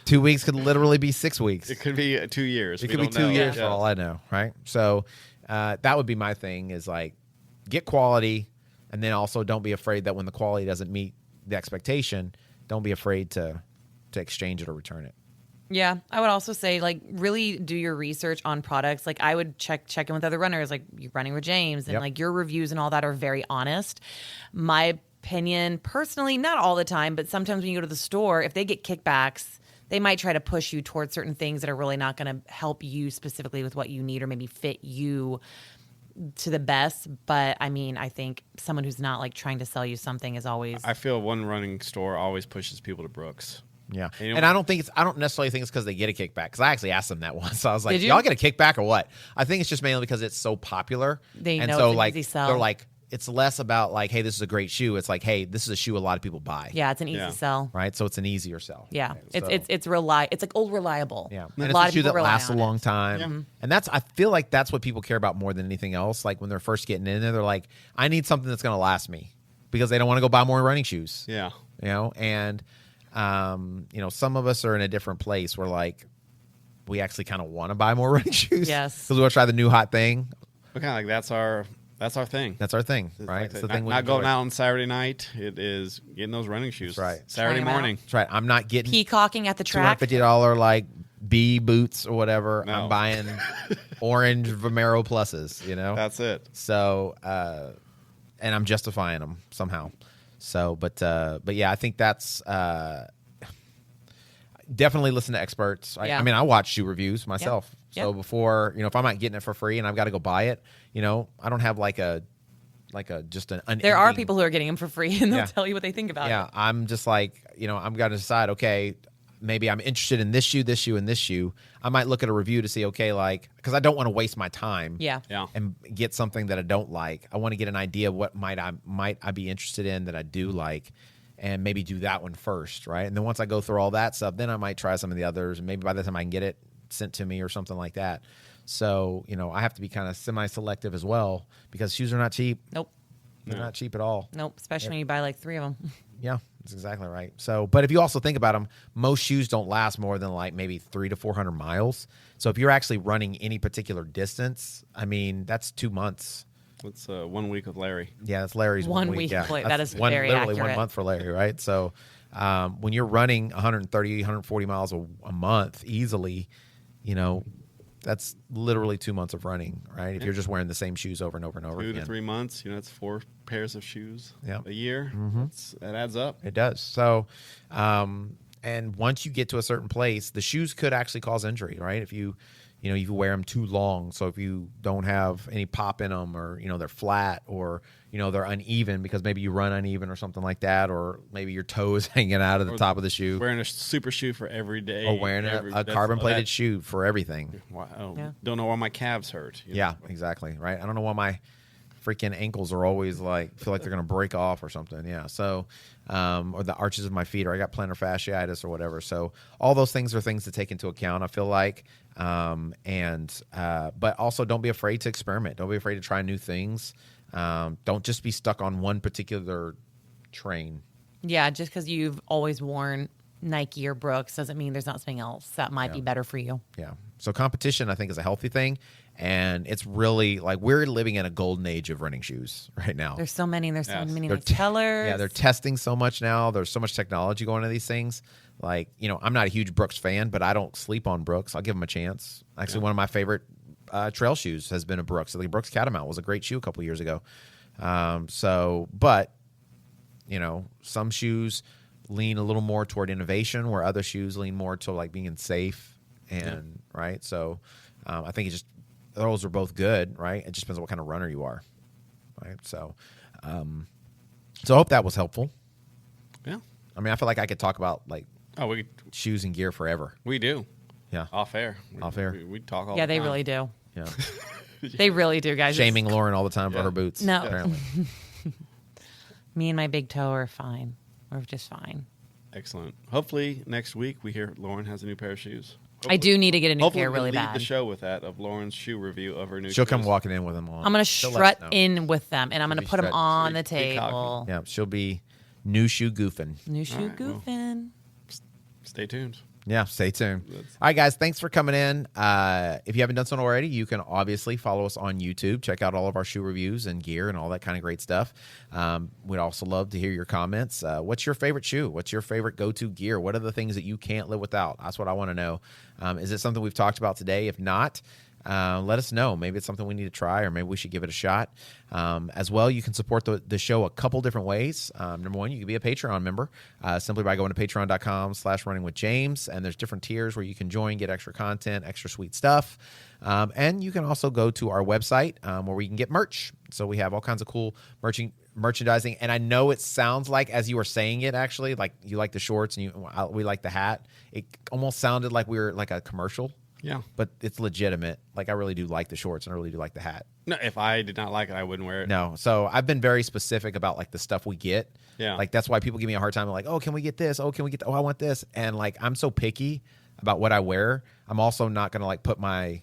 2 weeks could literally be 6 weeks. It could be 2 years. It could be 2 years for all I know, right? So that would be my thing is like get quality, and then also don't be afraid that when the quality doesn't meet the expectation, don't be afraid to exchange it or return it. Yeah, I would also say like really do your research on products. Like I would check in with other runners, like you're running with James, and Yep. like your reviews and all that are very honest. My opinion, personally, not all the time, but sometimes when you go to the store, if they get kickbacks, they might try to push you towards certain things that are really not going to help you specifically with what you need or maybe fit you to the best. But I mean, I think someone who's not like trying to sell you something is always. I feel one running store always pushes people to Brooks. Yeah, And and I don't necessarily think it's because they get a kickback. Because I actually asked them that once. I was like, Did you? "Y'all get a kickback or what?" I think it's just mainly because it's so popular. They and know so it's an like easy sell. they're like, it's less about like, "Hey, this is a great shoe." It's like, "Hey, this is a shoe a lot of people buy." Yeah, it's an easy Yeah. sell. Right. So it's an easier sell. Yeah, Right? it's So- it's like old reliable. Yeah, a and it's lot a of shoe people that rely lasts a on it. long time, and I feel like that's what people care about more than anything else. Like when they're first getting in there, they're like, "I need something that's going to last me," because they don't want to go buy more running shoes. Yeah. And some of us are in a different place where like we actually kind of want to buy more running shoes. Yes. because we want to try the new hot thing. But kind of like that's our thing. That's our thing, It's right? like It's that. the thing we not going enjoy. out on Saturday night. It is getting those running shoes. That's right. Saturday Trying 'em out. morning. That's right. I'm not getting Peacocking at the track. $250 like B boots or whatever. No. I'm buying orange Vomero pluses. That's it. So, and I'm justifying them somehow. So, but yeah, I think that's definitely listen to experts. Yeah. I mean, I watch shoe reviews myself. Yeah. So before, if I'm not getting it for free and I've got to go buy it, I don't have like a just an unending. There are people who are getting them for free, and they'll Yeah. tell you what they think about Yeah, it. I'm just like, I'm going to decide, okay, maybe I'm interested in this shoe, and this shoe. I might look at a review to see, okay, like, because I don't want to waste my time. Yeah. Yeah. And get something that I don't like. I want to get an idea of what might I be interested in that I do like, and maybe do that one first, right? And then once I go through all that stuff, then I might try some of the others, and maybe by the time I can get it sent to me or something like that. So, I have to be kind of semi-selective as well because shoes are not cheap. Nope. They're not cheap at all. Nope, especially when you buy like 3 of them. Yeah, that's exactly right. So, but if you also think about them, most shoes don't last more than like maybe 300 to 400 miles. So if you're actually running any particular distance, I mean, that's 2 months. It's 1 week with Larry. Yeah, that's Larry's 1 week. Yeah, That is literally accurate. 1 month for Larry, right? So when you're running 130, 140 miles a month easily, that's literally 2 months of running, right? If you're just wearing the same shoes over and over and over 2 again. to 3 months, that's 4 pairs of shoes Yep. a year. That adds up. It does. So, and once you get to a certain place, the shoes could actually cause injury, right? If you wear them too long. So if you don't have any pop in them, or they're flat, or they're uneven because maybe you run uneven or something like that, or maybe your toe is hanging out of the top of the shoe, Wearing a super shoe for every day. or wearing a carbon plated shoe for everything. Wow. Yeah. Don't know why my calves hurt. Yeah, exactly. Right. I don't know why my freaking ankles are always feel like they're going to break off or something. Yeah. So, or the arches of my feet, or I got plantar fasciitis or whatever. So all those things are things to take into account, I feel like. But also don't be afraid to experiment. Don't be afraid to try new things. Don't just be stuck on one particular train. Yeah, just because you've always worn Nike or Brooks doesn't mean there's not something else that might be better for you. Yeah. So competition, I think, is a healthy thing. And it's really we're living in a golden age of running shoes right now. There's so many. There's so many They're colors. Yeah, they're testing so much now. There's so much technology going into these things. I'm not a huge Brooks fan, but I don't sleep on Brooks. I'll give them a chance. Actually, one of my favorite trail shoes has been a Brooks. The Brooks Catamount was a great shoe a couple years ago. But some shoes lean a little more toward innovation, where other shoes lean more to being safe and right. So I think those are both good, right? It just depends on what kind of runner you are, right? So, I hope that was helpful. Yeah. I mean, I feel like I could talk about we shoes and gear forever. we do. Yeah. Off air. Off air. We talk all Yeah, the they time. really do. Yeah. They really do, guys. Shaming Lauren all the time for her boots. No. Apparently. Me and my big toe are fine. We're just fine. Excellent. Hopefully next week we hear Lauren has a new pair of shoes. I do need to get a new Hopefully pair we can really lead bad. the show with that of Lauren's shoe review of her new She'll shoes. come walking in with them on. I'm going to She'll let strut us know. in with them, and I'm going to be put them strutting. on the Be cocky. table. Yeah, she'll be new shoe goofing. New shoe All right, well. goofing. Stay tuned. Yeah, stay tuned. All right, guys, thanks for coming in. If you haven't done so already, you can obviously follow us on YouTube. Check out all of our shoe reviews and gear and all that kind of great stuff. We'd also love to hear your comments. What's your favorite shoe? What's your favorite go-to gear? What are the things that you can't live without? That's what I want to know. Is it something we've talked about today? If not, let us know. Maybe it's something we need to try, or maybe we should give it a shot. As well, you can support the show a couple different ways. Number one, you can be a Patreon member simply by going to patreon.com/runningwithjames, and there's different tiers where you can join, get extra content, extra sweet stuff. And you can also go to our website where we can get merch. So we have all kinds of cool merchandising. And I know it sounds like, as you were saying it, actually, like you like the shorts and we like the hat. It almost sounded like we were like a commercial. Yeah. But it's legitimate. I really do like the shorts, and I really do like the hat. No, if I did not like it, I wouldn't wear it. No. So I've been very specific about the stuff we get. Yeah. That's why people give me a hard time. They're oh, can we get this? Oh, can we get I want this. And I'm so picky about what I wear. I'm also not going to put my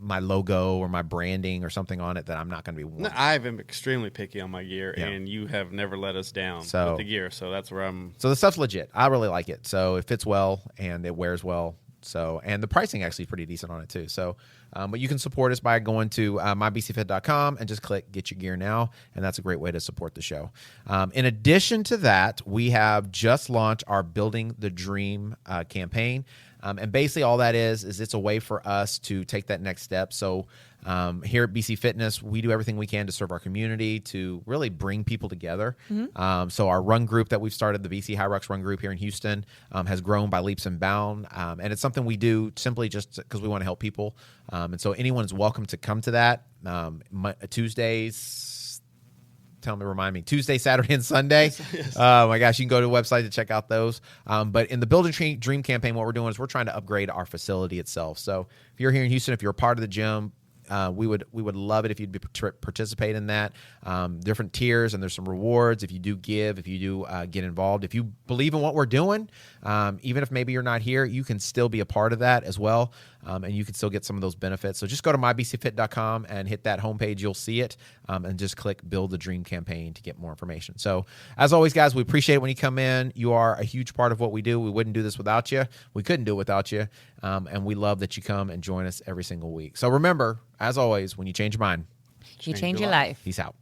logo or my branding or something on it that I'm not going to be wearing. No, I've been extremely picky on my gear, Yeah. and you have never let us down with the gear. So that's where I'm. So the stuff's legit. I really like it. So it fits well and it wears well. So, and the pricing actually is pretty decent on it too. So, but you can support us by going to mybcfit.com and just click Get Your Gear Now, and that's a great way to support the show. In addition to that, we have just launched our Building the Dream campaign. And basically all that is it's a way for us to take that next step. So here at BC Fitness, we do everything we can to serve our community, to really bring people together. Mm-hmm. So our run group that we've started, the BC HYROX run group here in Houston, has grown by leaps and bounds. And it's something we do simply just because we want to help people. And so anyone is welcome to come to that. Tuesdays, Tuesday, Saturday, and Sunday. Yes. Oh my gosh, you can go to the website to check out those. But in the Building Dream campaign, what we're doing is we're trying to upgrade our facility itself. So if you're here in Houston, if you're a part of the gym, we would love it if you'd participate in that. Different tiers, and there's some rewards if you do give, if you do get involved. If you believe in what we're doing, even if maybe you're not here, you can still be a part of that as well, and you can still get some of those benefits. So just go to mybcfit.com and hit that homepage. You'll see it, and just click Build the Dream Campaign to get more information. So as always, guys, we appreciate it when you come in. You are a huge part of what we do. We wouldn't do this without you. We couldn't do it without you, and we love that you come and join us every single week. So remember, as always, when you change your mind, You change your life. Peace out.